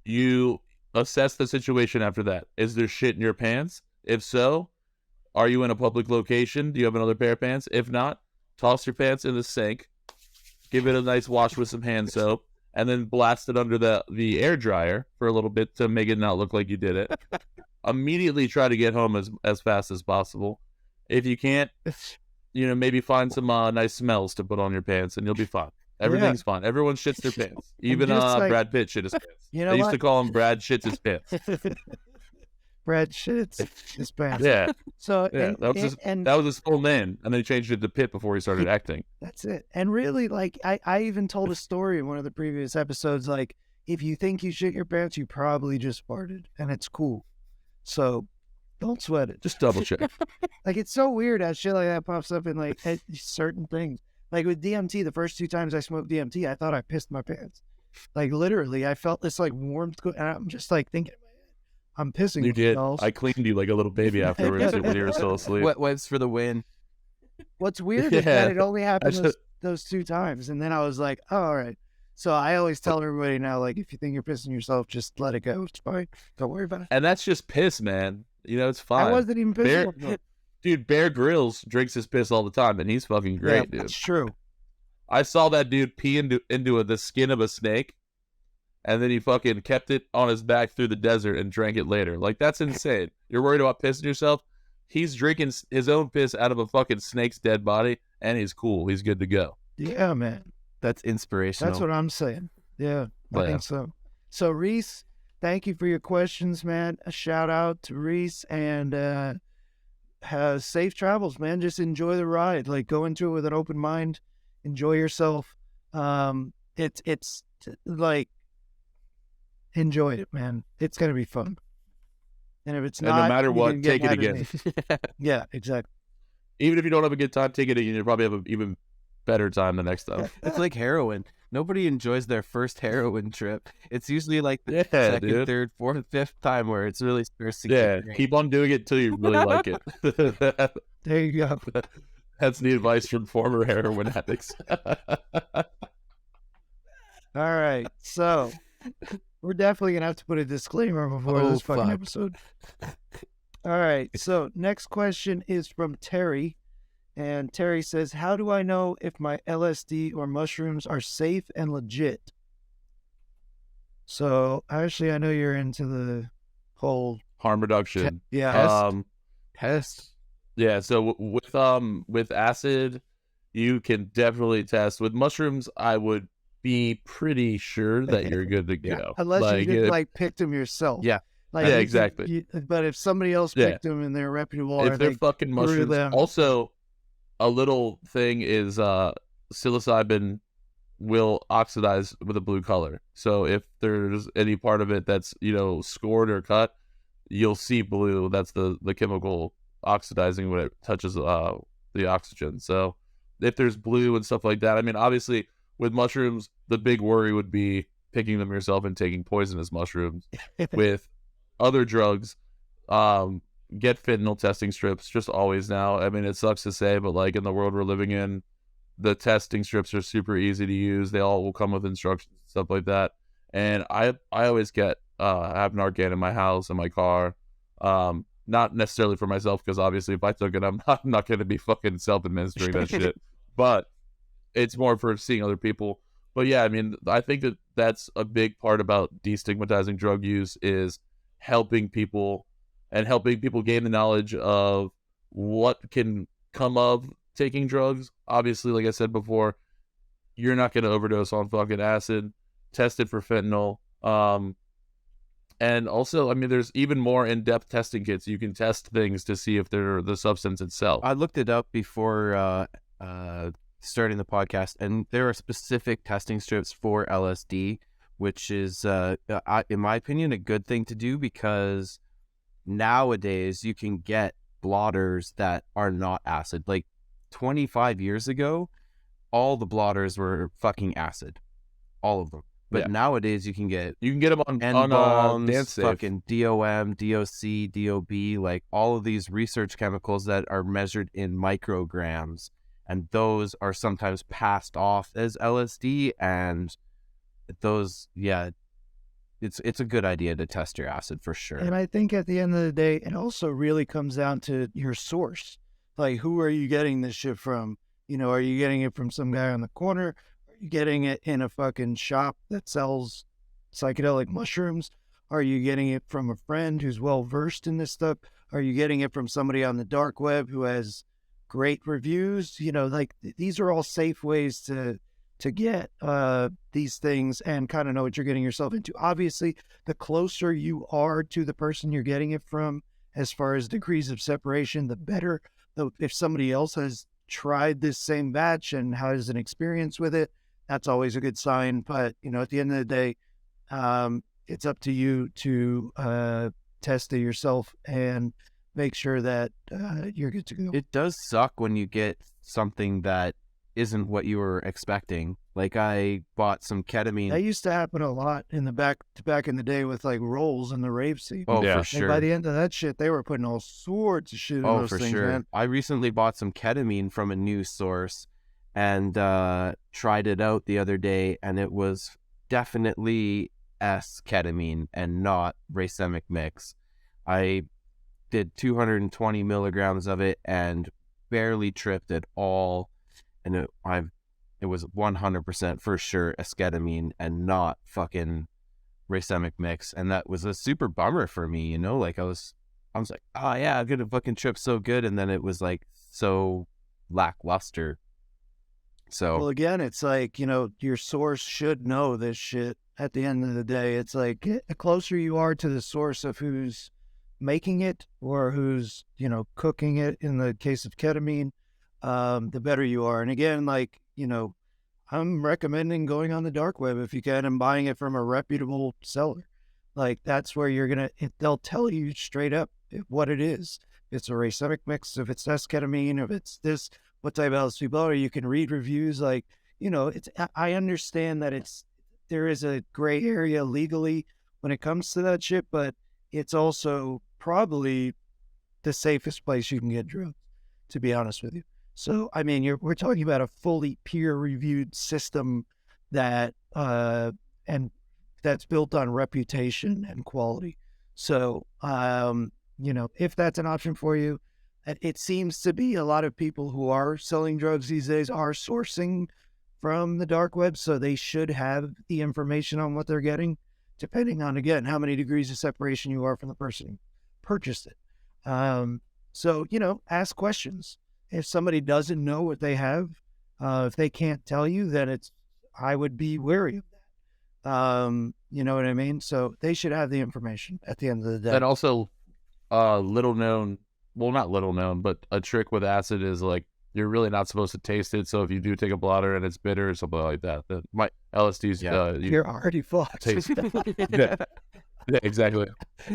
you assess the situation after that. Is there shit in your pants? If so, are you in a public location? Do you have another pair of pants? If not, toss your pants in the sink. Give it a nice wash with some hand soap, and then blast it under the air dryer for a little bit to make it not look like you did it. Immediately try to get home as fast as possible. If you can't, maybe find some nice smells to put on your pants, and you'll be fine. Everything's fine. Everyone shits their pants. Even Brad Pitt shit his pants. You know I used to call him Brad shits his pants. Brad shits his pants. Yeah. So that was his full name, and then he changed it to Pitt before he started acting. That's it. And really, like I even told a story in one of the previous episodes. Like, if you think you shit your pants, you probably just farted, and it's cool. So don't sweat it. Just double check. Like, it's so weird how shit like that pops up in like certain things. Like with DMT, the first 2 times I smoked DMT, I thought I pissed my pants. Like, literally, I felt this like warmth, and I'm just like thinking, I'm pissing. You did. I cleaned you like a little baby afterwards when you were still asleep. Wet wipes for the win. What's weird is that it only happened those 2 times, and then I was like, oh, all right. So I always tell everybody now, like, if you think you're pissing yourself, just let it go. It's fine. Don't worry about it. And that's just piss, man. You know, it's fine. I wasn't even pissing. Dude, Bear Grylls drinks his piss all the time, and he's fucking great, dude. It's true. I saw that dude pee into the skin of a snake, and then he fucking kept it on his back through the desert and drank it later. Like, that's insane. You're worried about pissing yourself? He's drinking his own piss out of a fucking snake's dead body, and he's cool. He's good to go. Yeah, man. That's inspirational. That's what I'm saying. Yeah, I think so. So, Reese, thank you for your questions, man. A shout out to Reese, and safe travels, man. Just enjoy the ride. Like, go into it with an open mind. Enjoy yourself. It's like, enjoy it, man. It's gonna be fun. And if it's not, no matter what, take it again. Yeah, exactly. Even if you don't have a good time, take it again. You'll probably have an even better time the next time. It's like heroin. Nobody enjoys their first heroin trip. It's usually like the second, third, fourth, fifth time where it's really starts to get great. Keep on doing it till you really like it. There you go. That's the advice from former heroin addicts. All right, so we're definitely gonna have to put a disclaimer before this fucking episode. All right, so next question is from Terry, and Terry says, "How do I know if my LSD or mushrooms are safe and legit?" So actually, I know you're into the whole harm reduction. Test. Yeah, so with acid, you can definitely test. With mushrooms, I would be pretty sure that you're good to go. Unless you just picked them yourself. Yeah. Exactly. But if somebody else picked them and they're reputable, if they're fucking mushrooms. Also, a little thing is psilocybin will oxidize with a blue color. So if there's any part of it that's, scored or cut, you'll see blue. That's the chemical oxidizing when it touches the oxygen. So if there's blue and stuff like that, I mean, obviously with mushrooms, the big worry would be picking them yourself and taking poisonous mushrooms. With other drugs, get fentanyl testing strips just always now. I mean, it sucks to say, but like in the world we're living in, the testing strips are super easy to use. They all will come with instructions and stuff like that. And I always get have Narcan in my house, in my car. Not necessarily for myself, because obviously if I took it, I'm not going to be fucking self-administering that shit. But it's more for seeing other people. But yeah, I mean, I think that's a big part about destigmatizing drug use, is helping people gain the knowledge of what can come of taking drugs. Obviously, like I said before, you're not going to overdose on fucking acid. Test it for fentanyl. And also, I mean, there's even more in-depth testing kits. You can test things to see if they're the substance itself. I looked it up before starting the podcast, and there are specific testing strips for LSD, which is, in my opinion, a good thing to do, because nowadays you can get blotters that are not acid. Like 25 years ago, all the blotters were fucking acid. All of them. But nowadays you can get them on N-bombs, fucking DOM, DOC, DOB, like all of these research chemicals that are measured in micrograms, and those are sometimes passed off as LSD, and those, it's a good idea to test your acid for sure. And I think at the end of the day, it also really comes down to your source. Like, who are you getting this shit from? Are you getting it from some guy on the corner? Are you getting it in a fucking shop that sells psychedelic mushrooms? Are you getting it from a friend who's well versed in this stuff? Are you getting it from somebody on the dark web who has great reviews? Like, these are all safe ways to to get these things and kind of know what you're getting yourself into. Obviously, the closer you are to the person you're getting it from, as far as degrees of separation, the better. Though if somebody else has tried this same batch and has an experience with it, that's always a good sign. But, at the end of the day, it's up to you to test it yourself and make sure that you're good to go. It does suck when you get something that isn't what you were expecting. Like I bought some ketamine. That used to happen a lot in the back in the day with like rolls in the rave scene. Oh, Yeah. for sure. And by the end of that shit, they were putting all sorts of shit in those for things, sure. man. I recently bought some ketamine from a news source and tried it out the other day, and it was definitely S-ketamine and not racemic mix. I did 220 milligrams of it and barely tripped at all, and it was 100% for sure esketamine and not fucking racemic mix, and that was a super bummer for me. Like I was like, oh yeah, I'm gonna fucking trip so good, and then it was like so lackluster. So Well, again, it's like, your source should know this shit. At the end of the day, it's like the closer you are to the source of who's making it or who's, cooking it in the case of ketamine, the better you are. And again, like, I'm recommending going on the dark web if you can and buying it from a reputable seller. Like that's where they'll tell you straight up what it is. If it's a racemic mix, if it's S-ketamine, if it's this, what type of LSD blow, or you can read reviews. Like, I understand that there is a gray area legally when it comes to that shit, but it's also probably the safest place you can get drugs, to be honest with you. So, I mean, we're talking about a fully peer-reviewed system that, and that's built on reputation and quality. So, if that's an option for you, it seems to be a lot of people who are selling drugs these days are sourcing from the dark web, so they should have the information on what they're getting, depending on, again, how many degrees of separation you are from the person who purchased it. So, ask questions. If somebody doesn't know what they have, if they can't tell you, then I would be wary of that. You know what I mean? So they should have the information at the end of the day. And also, not little known, but a trick with acid is like, you're really not supposed to taste it. So if you do take a blotter and it's bitter or something like that, then LSD's, you're already fucked. Yeah, exactly.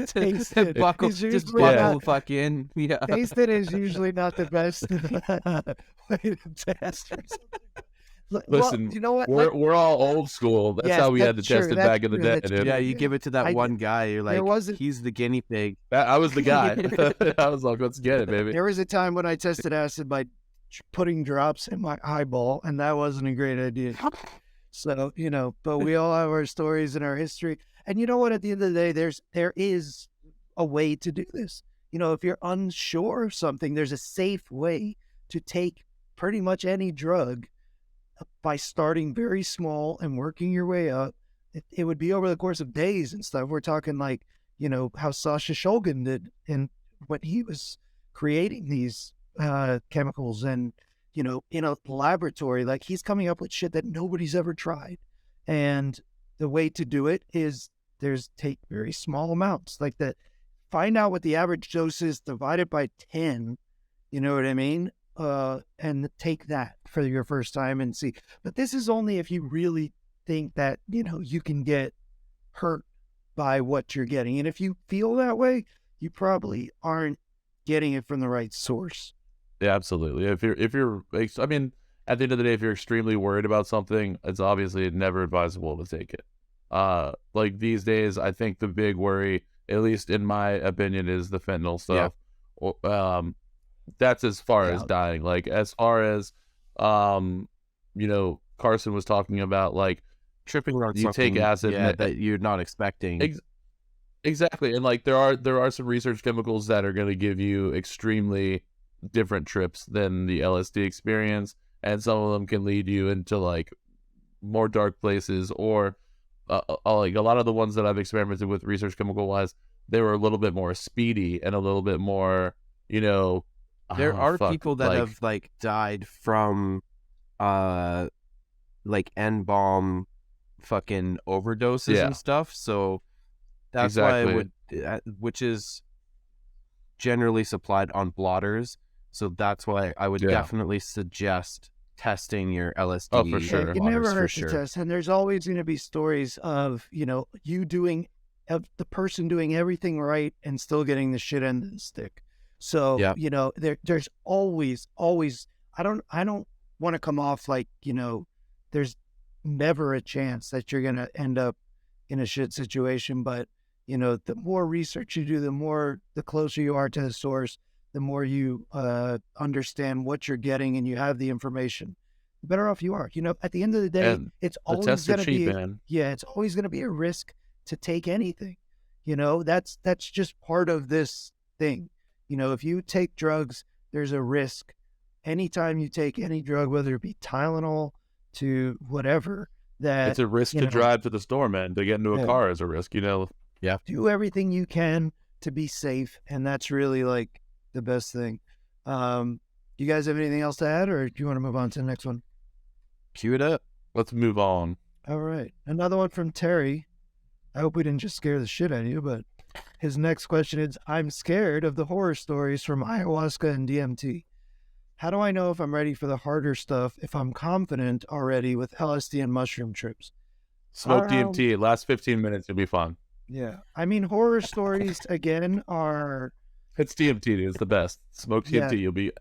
Taste it. Just buckle fuck in. Yeah. Taste it is usually not the best way to test or something. Listen, you know what? We're all old school. That's how we had to test it back in the day. Dude. Yeah, you give it to that one guy. You're like, he's the guinea pig. I was the guy. I was like, let's get it, baby. There was a time when I tested acid by putting drops in my eyeball, and that wasn't a great idea. So, but we all have our stories and our history. And you know what? At the end of the day, there is a way to do this. If you're unsure of something, there's a safe way to take pretty much any drug by starting very small and working your way up. It would be over the course of days and stuff. We're talking like, how Sasha Shulgin did when he was creating these chemicals and, in a laboratory, like he's coming up with shit that nobody's ever tried. And the way to do it is take very small amounts, like that. Find out what the average dose is, divide it by 10. You know what I mean? And take that for your first time and see. But this is only if you really think that, you can get hurt by what you're getting. And if you feel that way, you probably aren't getting it from the right source. Yeah, absolutely. If you're, I mean, at the end of the day, if you're extremely worried about something, it's obviously never advisable to take it. Like these days, I think the big worry, at least in my opinion, is the fentanyl stuff. Yeah. That's as far as dying. Like as far as, Carson was talking about, like tripping on you take acid that you're not expecting. Exactly. And like there are some research chemicals that are going to give you extremely different trips than the LSD experience, and some of them can lead you into like more dark places, or like a lot of the ones that I've experimented with research chemical wise, they were a little bit more speedy and a little bit more, there are people that have like died from like N-bomb fucking overdoses and stuff. So that's why I would, which is generally supplied on blotters. So that's why I would definitely suggest testing your LSD. Oh, for sure. It never hurts to test. And there's always going to be stories of, of the person doing everything right and still getting the shit end of the stick. So, there's always, I don't want to come off like, there's never a chance that you're going to end up in a shit situation. But, the more research you do, the closer you are to the source, the more you understand what you're getting and you have the information, the better off you are. At the end of the day, it's always going to be, it's always going to be a risk to take anything. That's just part of this thing. If you take drugs, there's a risk. Anytime you take any drug, whether it be Tylenol to whatever, that it's a risk to drive to the store, man. To get into a car is a risk, Yeah. Do everything you can to be safe, and that's really like the best thing. You guys have anything else to add, or do you want to move on to the next one? Cue it up. Let's move on. All right. Another one from Terry. I hope we didn't just scare the shit out of you, but his next question is, I'm scared of the horror stories from ayahuasca and DMT. How do I know if I'm ready for the harder stuff if I'm confident already with LSD and mushroom trips? Smoke DMT. Last 15 minutes, you'll be fine. Yeah. I mean, horror stories, again, are... It's DMT. It's the best. Smoke DMT. You'll be...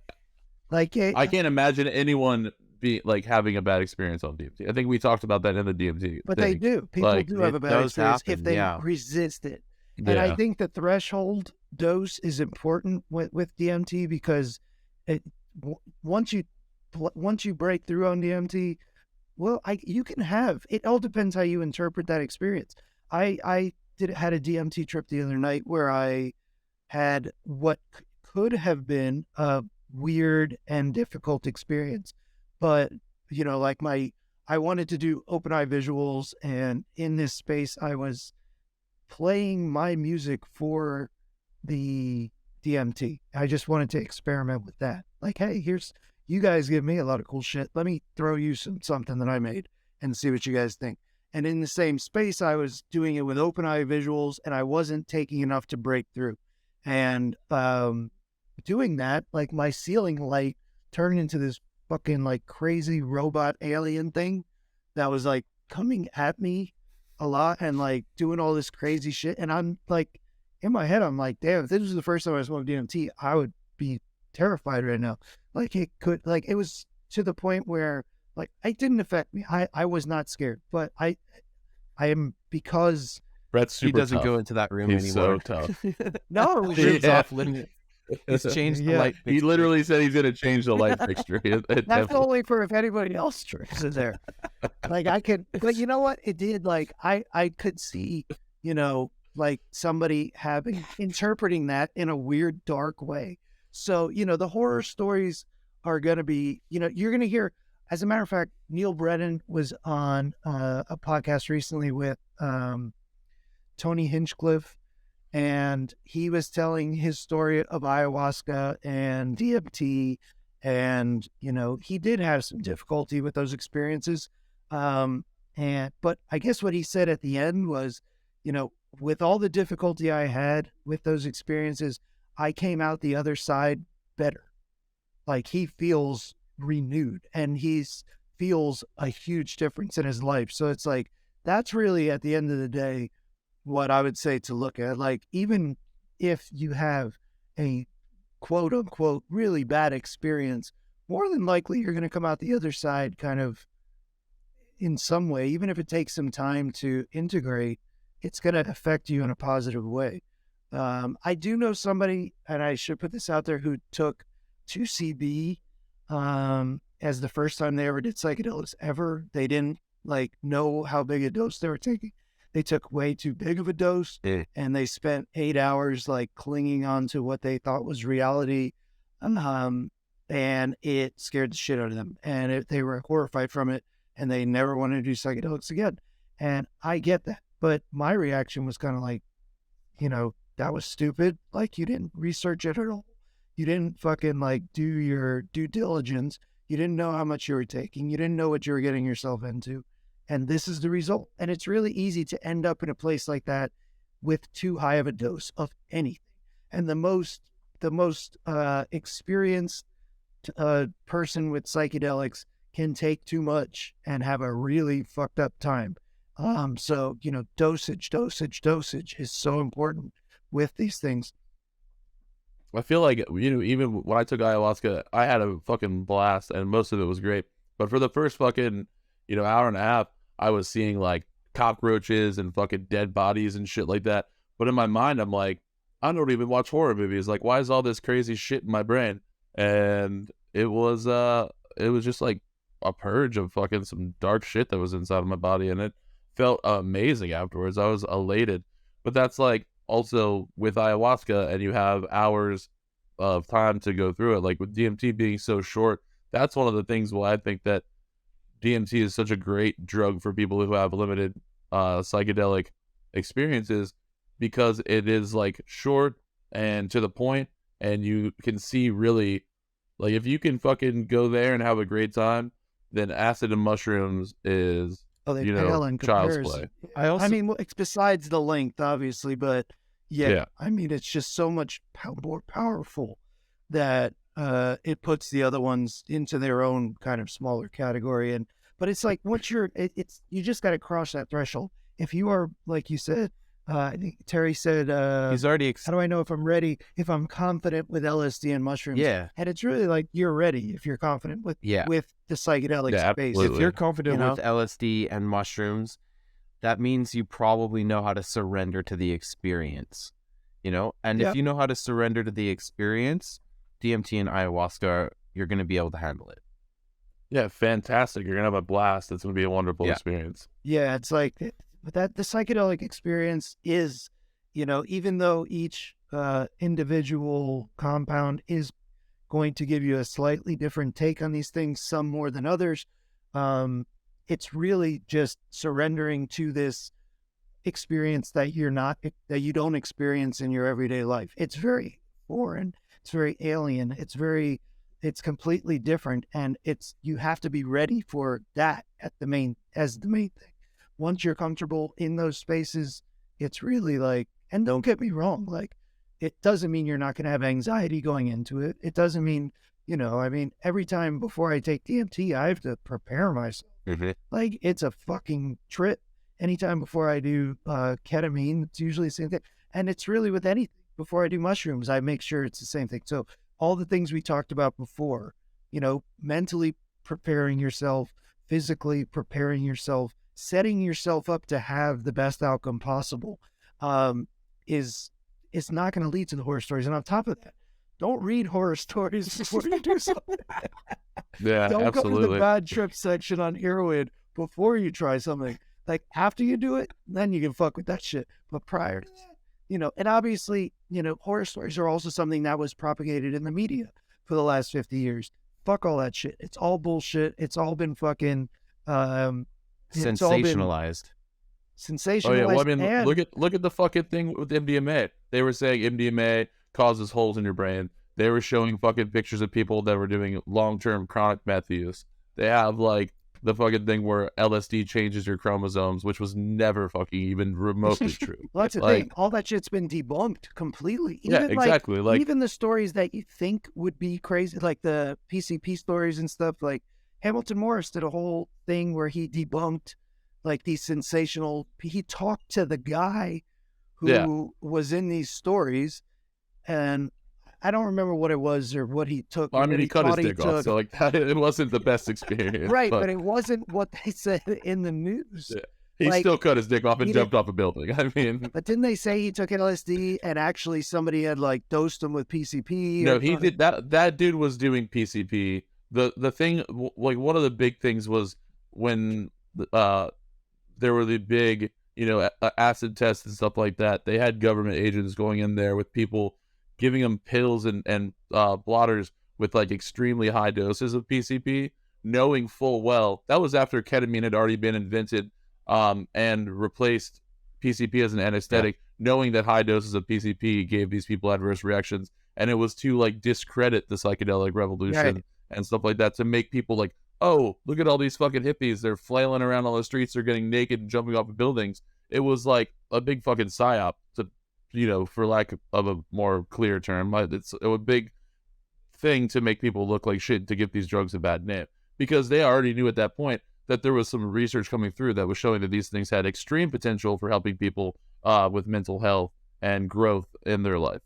I can't imagine anyone be like having a bad experience on DMT. I think we talked about that in the DMT. But they do. People do have a bad experience if they resist it. And I think the threshold dose is important with DMT because once you break through on DMT, you can have, it all depends how you interpret that experience. I had a DMT trip the other night where I had what could have been a weird and difficult experience. But, I wanted to do open eye visuals, and in this space, I was playing my music for the DMT. I just wanted to experiment with that. Like, hey, you guys give me a lot of cool shit. Let me throw you something that I made and see what you guys think. And in the same space, I was doing it with open eye visuals, and I wasn't taking enough to break through. And doing that, like my ceiling light turned into this fucking like crazy robot alien thing that was like coming at me a lot and like doing all this crazy shit. And I'm like, in my head, I'm like, damn, if this was the first time I smoked DMT, I would be terrified right now. Like it was to the point where like it didn't affect me. I was not scared, but I am, because Brett's super he doesn't tough. Go into that room He's anymore. so tough. No, room's off limits. He's changed the light fixture. He literally said he's going to change the light fixture. That's only for if anybody else trips in there. Like I could, but you know what? It did, like, I could see, like somebody interpreting that in a weird, dark way. So, the horror stories are going to be, you're going to hear, as a matter of fact, Neil Brennan was on a podcast recently with Tony Hinchcliffe, and he was telling his story of ayahuasca and DMT, and, he did have some difficulty with those experiences. But I guess what he said at the end was, with all the difficulty I had with those experiences, I came out the other side better. Like he feels renewed and feels a huge difference in his life. So it's like, that's really at the end of the day, what I would say to look at. Like, even if you have a quote unquote really bad experience, more than likely you're going to come out the other side kind of in some way, even if it takes some time to integrate, it's going to affect you in a positive way. I do know somebody, and I should put this out there, who took 2CB as the first time they ever did psychedelics ever. They didn't know how big a dose they were taking. They took way too big of a dose, and they spent 8 hours clinging on to what they thought was reality. And it scared the shit out of them, and they were horrified from it, and they never wanted to do psychedelics again. And I get that, but my reaction was kind of that was stupid. Like, you didn't research it at all. You didn't fucking do your due diligence. You didn't know how much you were taking. You didn't know what you were getting yourself into. And this is the result. And it's really easy to end up in a place like that with too high of a dose of anything. And the most experienced person with psychedelics can take too much and have a really fucked up time. So, dosage is so important with these things. I feel like, even when I took ayahuasca, I had a fucking blast and most of it was great. But for the first fucking, hour and a half, I was seeing like cockroaches and fucking dead bodies and shit like that. But in my mind, I'm like, I don't even watch horror movies. Like, why is all this crazy shit in my brain? And it was just like a purge of fucking some dark shit that was inside of my body. And it felt amazing afterwards. I was elated. But that's like also with ayahuasca, and you have hours of time to go through it. Like with DMT being so short, that's one of the things why I think that DMT is such a great drug for people who have limited psychedelic experiences, because it is like short and to the point, and you can see really, like, if you can fucking go there and have a great time, then acid and mushrooms is child's play. I mean, it's besides the length, obviously, but yeah. I mean, it's just so much more powerful that it puts the other ones into their own kind of smaller category. But it's like, once you just got to cross that threshold. If you are, like you said, I think Terry said, he's already. How do I know if I'm ready? If I'm confident with LSD and mushrooms? Yeah, and it's really like, you're ready if you're confident with the psychedelic space. Absolutely. If you're confident with LSD and mushrooms, that means you probably know how to surrender to the experience. And if you know how to surrender to the experience, DMT and ayahuasca, you're going to be able to handle it. Yeah, fantastic. You're going to have a blast. It's going to be a wonderful experience. Yeah, it's like that. The psychedelic experience is, even though each individual compound is going to give you a slightly different take on these things, some more than others, it's really just surrendering to this experience that you don't experience in your everyday life. It's very foreign. It's very alien. It's completely different, and you have to be ready for that as the main thing. Once you're comfortable in those spaces, it's really like, and don't get me wrong, like, it doesn't mean you're not going to have anxiety going into it. It doesn't mean, every time before I take DMT, I have to prepare myself. Mm-hmm. Like, it's a fucking trip. Anytime before I do ketamine, it's usually the same thing. And it's really with anything. Before I do mushrooms, I make sure it's the same thing. So all the things we talked about before, mentally preparing yourself, physically preparing yourself, setting yourself up to have the best outcome possible, is not going to lead to the horror stories. And on top of that, don't read horror stories before you do something. Yeah, don't absolutely. go to the bad trip section on heroin before you try something. Like, after you do it, then you can fuck with that shit. But prior to that, and obviously, horror stories are also something that was propagated in the media for the last 50 years. Fuck all that shit. It's all bullshit. It's all been fucking sensationalized. Sensationalized. Oh yeah, well, I mean, look at the fucking thing with MDMA. They were saying MDMA causes holes in your brain. They were showing fucking pictures of people that were doing long-term chronic meth use. They have like the fucking thing where LSD changes your chromosomes, which was never fucking even remotely true. Well, that's the thing. All that shit's been debunked completely. Even, exactly. Like, even the stories that you think would be crazy, like the PCP stories and stuff. Like, Hamilton Morris did a whole thing where he debunked like these sensational. He talked to the guy who was in these stories, and I don't remember what it was or what he took. Well, I mean, he cut his dick off, so like it wasn't the best experience. Right, but it wasn't what they said in the news. Yeah. He still cut his dick off and jumped off a building. I mean, but didn't they say he took LSD and actually somebody had like dosed him with PCP? No, he did that. That dude was doing PCP. The thing, like, one of the big things was when there were the big, acid tests and stuff like that. They had government agents going in there with people, giving them pills and blotters with like extremely high doses of PCP, knowing full well that was after ketamine had already been invented and replaced PCP as an anesthetic, knowing that high doses of PCP gave these people adverse reactions, and it was to like discredit the psychedelic revolution and stuff like that to make people like, oh, look at all these fucking hippies. They're flailing around on the streets. They're getting naked and jumping off of buildings. It was like a big fucking psyop to, for lack of a more clear term. It's a big thing to make people look like shit, to give these drugs a bad name, because they already knew at that point that there was some research coming through that was showing that these things had extreme potential for helping people with mental health and growth in their life.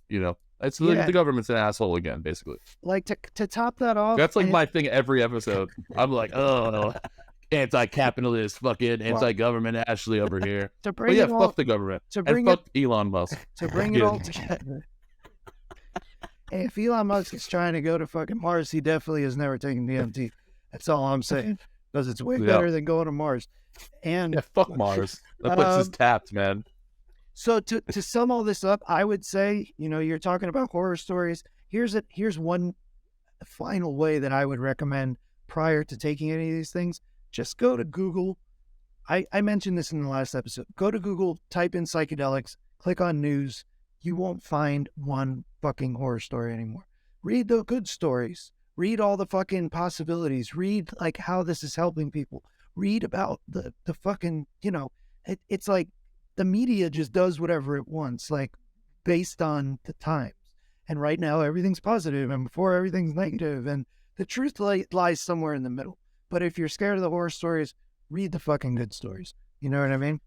It's the government's an asshole again, basically. Like to top that off, that's like my thing every episode. I'm like, oh, anti-capitalist, fucking anti-government Ashley over here. Fuck the government. Fuck Elon Musk. To bring it all together. Hey, if Elon Musk is trying to go to fucking Mars, he definitely has never taken DMT. That's all I'm saying. Because it's way better than going to Mars. And fuck Mars. That place is tapped, man. So to sum all this up, I would say, you're talking about horror stories. Here's one final way that I would recommend prior to taking any of these things. Just go to Google. I mentioned this in the last episode. Go to Google, type in psychedelics, click on news. You won't find one fucking horror story anymore. Read the good stories. Read all the fucking possibilities. Read like how this is helping people. Read about the fucking, it's like the media just does whatever it wants, like based on the times. And right now everything's positive and before everything's negative, and the truth lies somewhere in the middle. But if you're scared of the horror stories, read the fucking good stories. You know what I mean?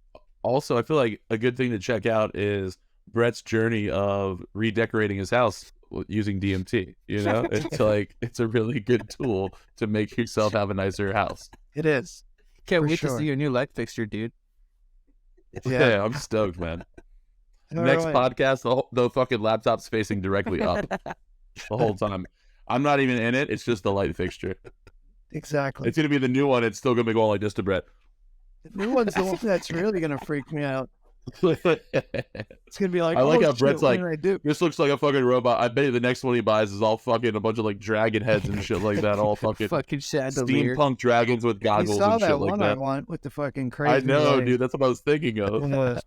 Also, I feel like a good thing to check out is Brett's journey of redecorating his house using DMT. It's a really good tool to make yourself have a nicer house. It is. Can't wait to see your new light fixture, dude. Yeah, I'm stoked, man. Next podcast, the fucking laptop's facing directly up the whole time. I'm not even in it. It's just the light fixture. Exactly. It's going to be the new one. It's still going to be going like this to Brett. The new one's the one that's really going to freak me out. It's going to be like, I like how Brett's like, this looks like a fucking robot. I bet you the next one he buys is all fucking a bunch of like dragon heads and shit like that. All fucking chandelier. Steampunk dragons with goggles and shit like that. I want with the fucking crazy. I know, dude. That's what I was thinking of. All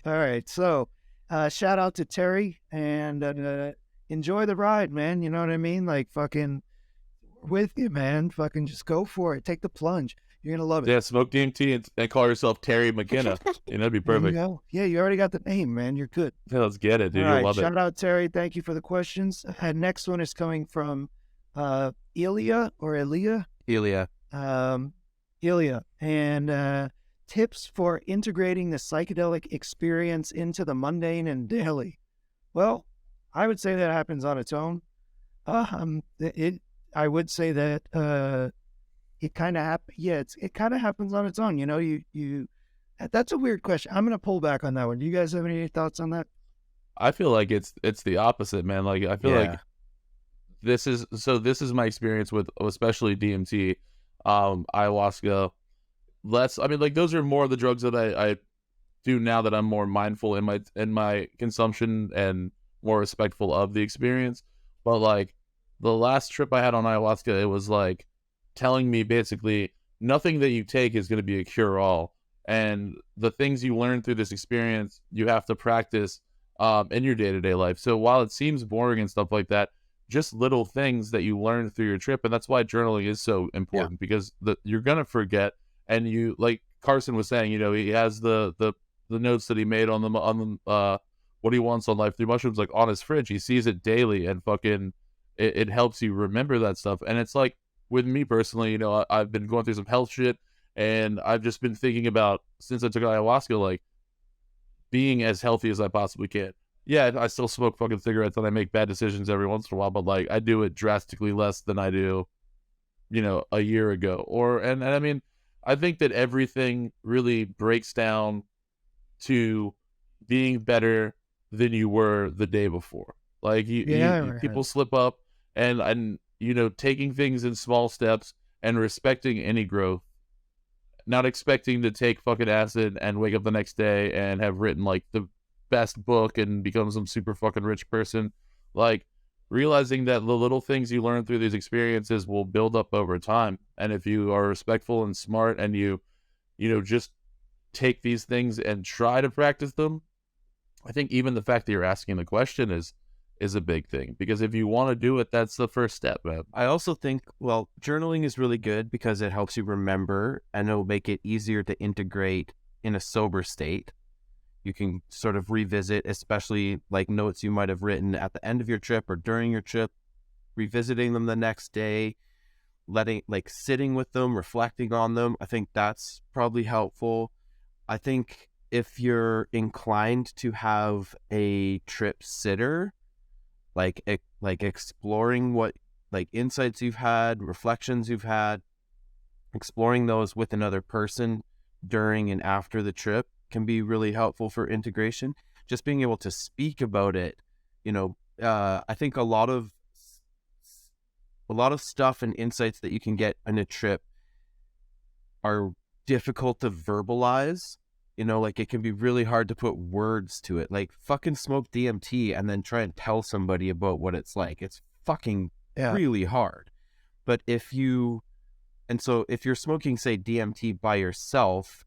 right. So shout out to Terry and enjoy the ride, man. You know what I mean? Like fucking with you, man. Fucking just go for it. Take the plunge. You're going to love it. Yeah, smoke DMT and call yourself Terry McKenna. That'd be perfect. Yeah, you already got the name, man. You're good. Yeah, let's get it, dude. All right, you'll love shout out, Terry. Thank you for the questions. Next one is coming from Ilya or Elia? Ilya. Ilya. And tips for integrating the psychedelic experience into the mundane and daily. Well, I would say that happens on its own. I would say that it kind of it kind of happens on its own. You that's a weird question. I'm gonna pull back on that one. Do you guys have any thoughts on that? I feel like it's the opposite, man. Like I feel like this is my experience with especially DMT, ayahuasca. Those are more of the drugs that I do now that I'm more mindful in my consumption and more respectful of the experience. But like the last trip I had on ayahuasca, it was like telling me basically nothing that you take is going to be a cure-all, and the things you learn through this experience you have to practice in your day-to-day life. So while it seems boring and stuff like that, just little things that you learn through your trip, and that's why journaling is so important, because you're going to forget. And you, like Carson was saying, he has the notes that he made on the what he wants on life through mushrooms, like on his fridge. He sees it daily, and fucking it helps you remember that stuff. And it's like, with me personally, I've been going through some health shit, and I've just been thinking about, since I took ayahuasca, like being as healthy as I possibly can. Yeah, I still smoke fucking cigarettes and I make bad decisions every once in a while, but like I do it drastically less than I do, a year ago. And I mean, I think that everything really breaks down to being better than you were the day before. Like people slip up, and taking things in small steps and respecting any growth, not expecting to take fucking acid and wake up the next day and have written like the best book and become some super fucking rich person. Like realizing that the little things you learn through these experiences will build up over time. And if you are respectful and smart and you just take these things and try to practice them, I think even the fact that you're asking the question is is a big thing, because if you want to do it, that's the first step, man. I also think, well, journaling is really good because it helps you remember, and it'll make it easier to integrate in a sober state. You can sort of revisit, especially like notes you might have written at the end of your trip or during your trip, revisiting them the next day, sitting with them, reflecting on them. I think that's probably helpful. I think if you're inclined to have a trip sitter, like exploring what like insights you've had, reflections you've had, exploring those with another person during and after the trip can be really helpful for integration. Just being able to speak about it, I think a lot of stuff and insights that you can get on a trip are difficult to verbalize. Like it can be really hard to put words to it. Like fucking smoke DMT and then try and tell somebody about what it's like. It's fucking really hard. But if you're smoking, say, DMT by yourself,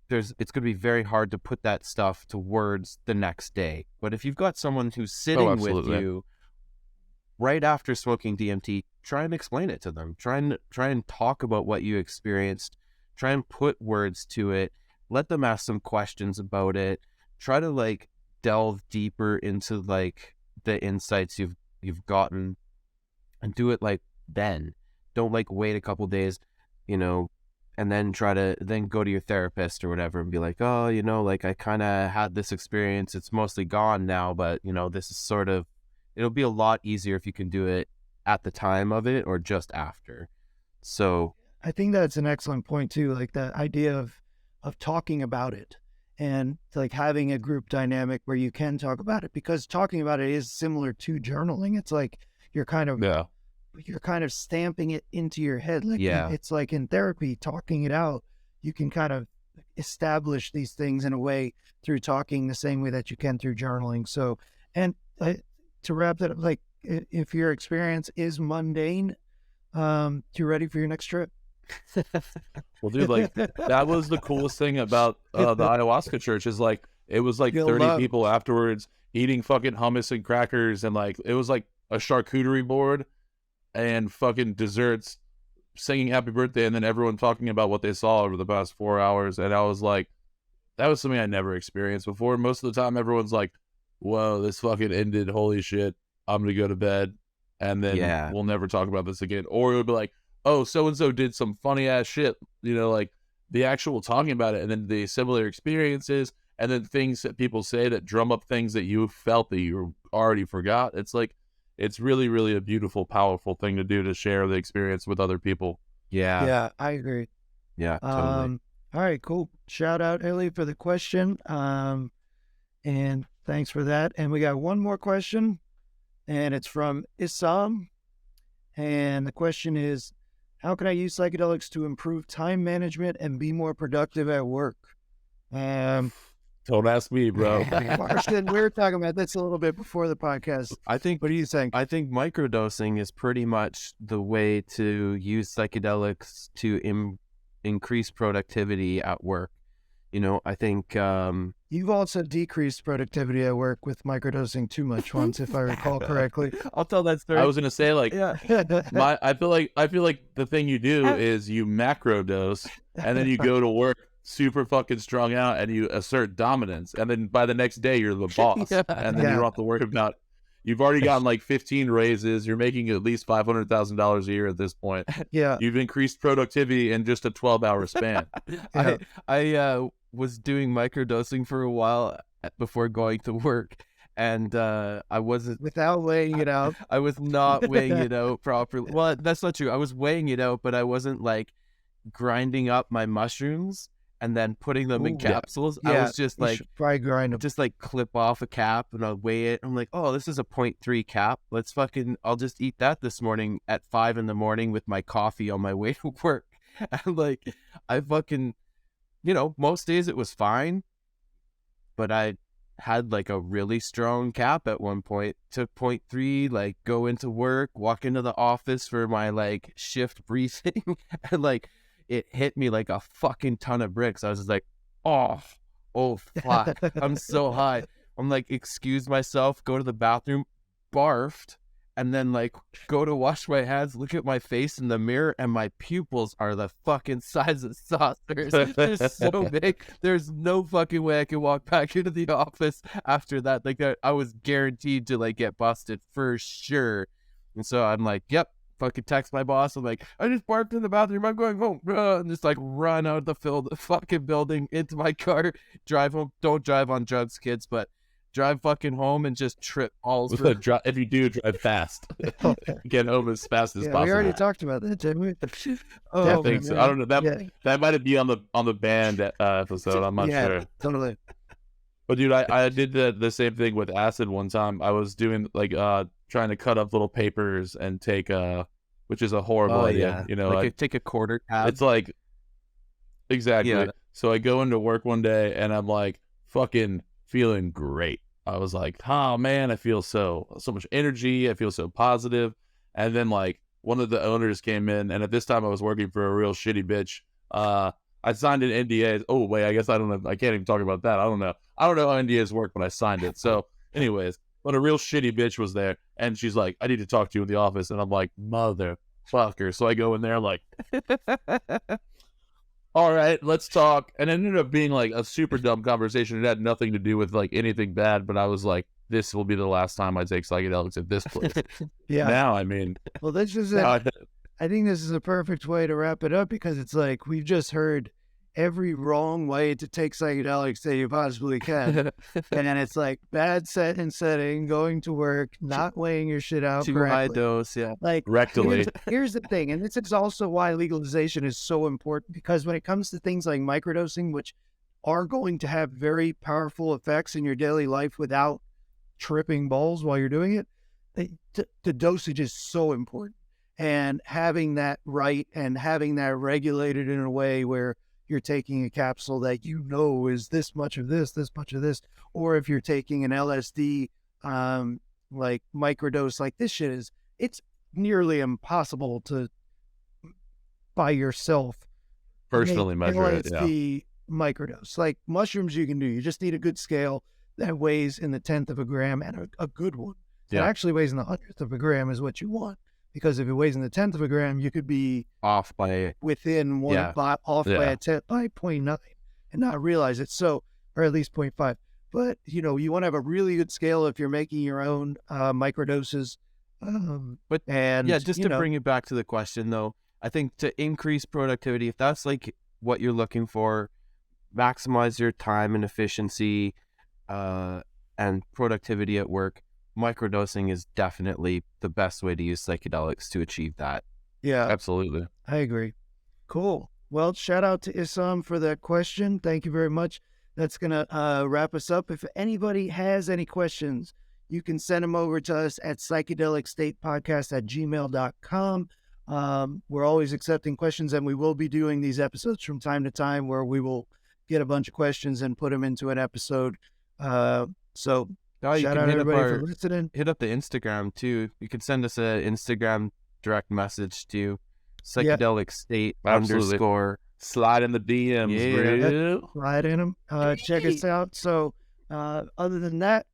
it's going to be very hard to put that stuff to words the next day. But if you've got someone who's sitting with you right after smoking DMT, try and explain it to them. Try and talk about what you experienced. Try and put words to it. Let them ask some questions about it. Try to like delve deeper into like the insights you've gotten, and do it like then. Don't like wait a couple days, and then try to then go to your therapist or whatever and be like, oh, like I kind of had this experience. It's mostly gone now, but this is sort of, it'll be a lot easier if you can do it at the time of it or just after. So I think that's an excellent point too. Like the idea of talking about it, and like having a group dynamic where you can talk about it, because talking about it is similar to journaling. It's like you're kind of stamping it into your head. Like it's like in therapy, talking it out, you can kind of establish these things in a way through talking the same way that you can through journaling. So, and to wrap that up, like if your experience is mundane, you're ready for your next trip. Well, dude, like that was the coolest thing about the ayahuasca church, is like it was like 30 people afterwards eating fucking hummus and crackers, and like it was like a charcuterie board and fucking desserts, singing happy birthday, and then everyone talking about what they saw over the past 4 hours. And I was like, that was something I never experienced before. Most of the time everyone's like, whoa, this fucking ended, holy shit, I'm gonna go to bed, and then we'll never talk about this again. Or it would be like, oh, so-and-so did some funny ass shit, like the actual talking about it, and then the similar experiences, and then things that people say that drum up things that you felt that you already forgot. It's like, it's really, really a beautiful, powerful thing to do, to share the experience with other people. Yeah, I agree. Yeah, totally. All right, cool. Shout out, Ellie, for the question. And thanks for that. And we got one more question, and it's from Issam. And the question is, how can I use psychedelics to improve time management and be more productive at work? Don't ask me, bro. Marston, we were talking about this a little bit before the podcast. What do you think? I think microdosing is pretty much the way to use psychedelics to increase productivity at work. I think you've also decreased productivity at work with microdosing too much once, if I recall correctly. I'll tell that story. I was gonna say, like, I feel like the thing you do is you macrodose, and then you go to work super fucking strung out, and you assert dominance, and then by the next day you're the boss, and then you don't have to worry about. You've already gotten like 15 raises. You're making at least $500,000 a year at this point. Yeah, you've increased productivity in just a 12-hour span. I was doing microdosing for a while before going to work, and I wasn't without weighing it out. I was not weighing it out properly. Well, that's not true. I was weighing it out, but I wasn't like grinding up my mushrooms and then putting them in capsules. Yeah, I was just like, probably grind them. Just like clip off a cap and I'll weigh it. I'm like, oh, this is a 0.3 cap. I'll just eat that this morning at 5 a.m. with my coffee on my way to work. And like, I fucking, most days it was fine, but I had like a really strong cap at one point. Took 0.3, like go into work, walk into the office for my like shift briefing, and like, it hit me like a fucking ton of bricks. I was just like, oh fuck, I'm so high. I'm like, excuse myself, go to the bathroom, barfed, and then like go to wash my hands, look at my face in the mirror, and my pupils are the fucking size of saucers. They're so big. There's no fucking way I can walk back into the office after that. Like I was guaranteed to like get busted for sure. And so I'm like, yep. Fucking text my boss. I'm like, I just barfed in the bathroom. I'm going home. And just like run out of the fucking building into my car, drive home. Don't drive on drugs, kids, but drive fucking home and just trip all through. If you do, drive fast. Get home as fast as possible. We already talked about that, didn't we? I think so. I don't know. That might be on the band episode. I'm not sure. Totally. But dude, I did the same thing with acid one time. I was doing like trying to cut up little papers and take which is a horrible idea. You know, like take a quarter tab. It's like exactly. Yeah. So I go into work one day and I'm like fucking feeling great. I was like, oh man, I feel so much energy. I feel so positive. And then like one of the owners came in, and at this time I was working for a real shitty bitch. I signed an NDA. Oh wait, I guess I don't know. I can't even talk about that. I don't know how NDAs work, but I signed it. So anyways, but a real shitty bitch was there, and she's like, I need to talk to you in the office. And I'm like, motherfucker. So I go in there like, all right, let's talk. And it ended up being like a super dumb conversation. It had nothing to do with like anything bad, but I was like, this will be the last time I take psychedelics at this place. Yeah. Now, I mean. Well, this is I think this is a perfect way to wrap it up, because it's like we've just heard every wrong way to take psychedelics that you possibly can. And then it's like bad setting, going to work, not weighing your shit out too correctly. High dose, yeah. Like rectally. Here's the thing, and this is also why legalization is so important, because when it comes to things like microdosing, which are going to have very powerful effects in your daily life without tripping balls while you're doing it, the dosage is so important. And having that right and having that regulated in a way where you're taking a capsule that you know is this much of this much of this, or if you're taking an LSD like microdose, like this shit is, it's nearly impossible to by yourself personally measure it. LSD microdose. Like mushrooms you can do. You just need a good scale that weighs in the 10th of a gram, and a good one. That actually weighs in the 100th of a gram is what you want. Because if it weighs in the 10th of a gram, you could be off by within one, by a 0.9 and not realize it. So, or at least 0.5. But, you know, you want to have a really good scale if you're making your own microdoses. Just to bring it back to the question though, I think to increase productivity, if that's like what you're looking for, maximize your time and efficiency and productivity at work, microdosing is definitely the best way to use psychedelics to achieve that. Yeah, absolutely. I agree. Cool. Well, shout out to Issam for that question. Thank you very much. That's going to wrap us up. If anybody has any questions, you can send them over to us at psychedelicstatepodcast@gmail.com. We're always accepting questions, and we will be doing these episodes from time to time where we will get a bunch of questions and put them into an episode. Shout out everybody for listening. Hit up the Instagram too. You can send us an Instagram direct message to Psychedelic State _ slide in the DMs. Slide in them. Check us out. So other than that,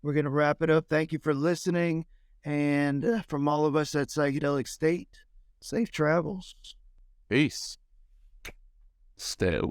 we're going to wrap it up. Thank you for listening. And from all of us at Psychedelic State, safe travels. Peace. Stay.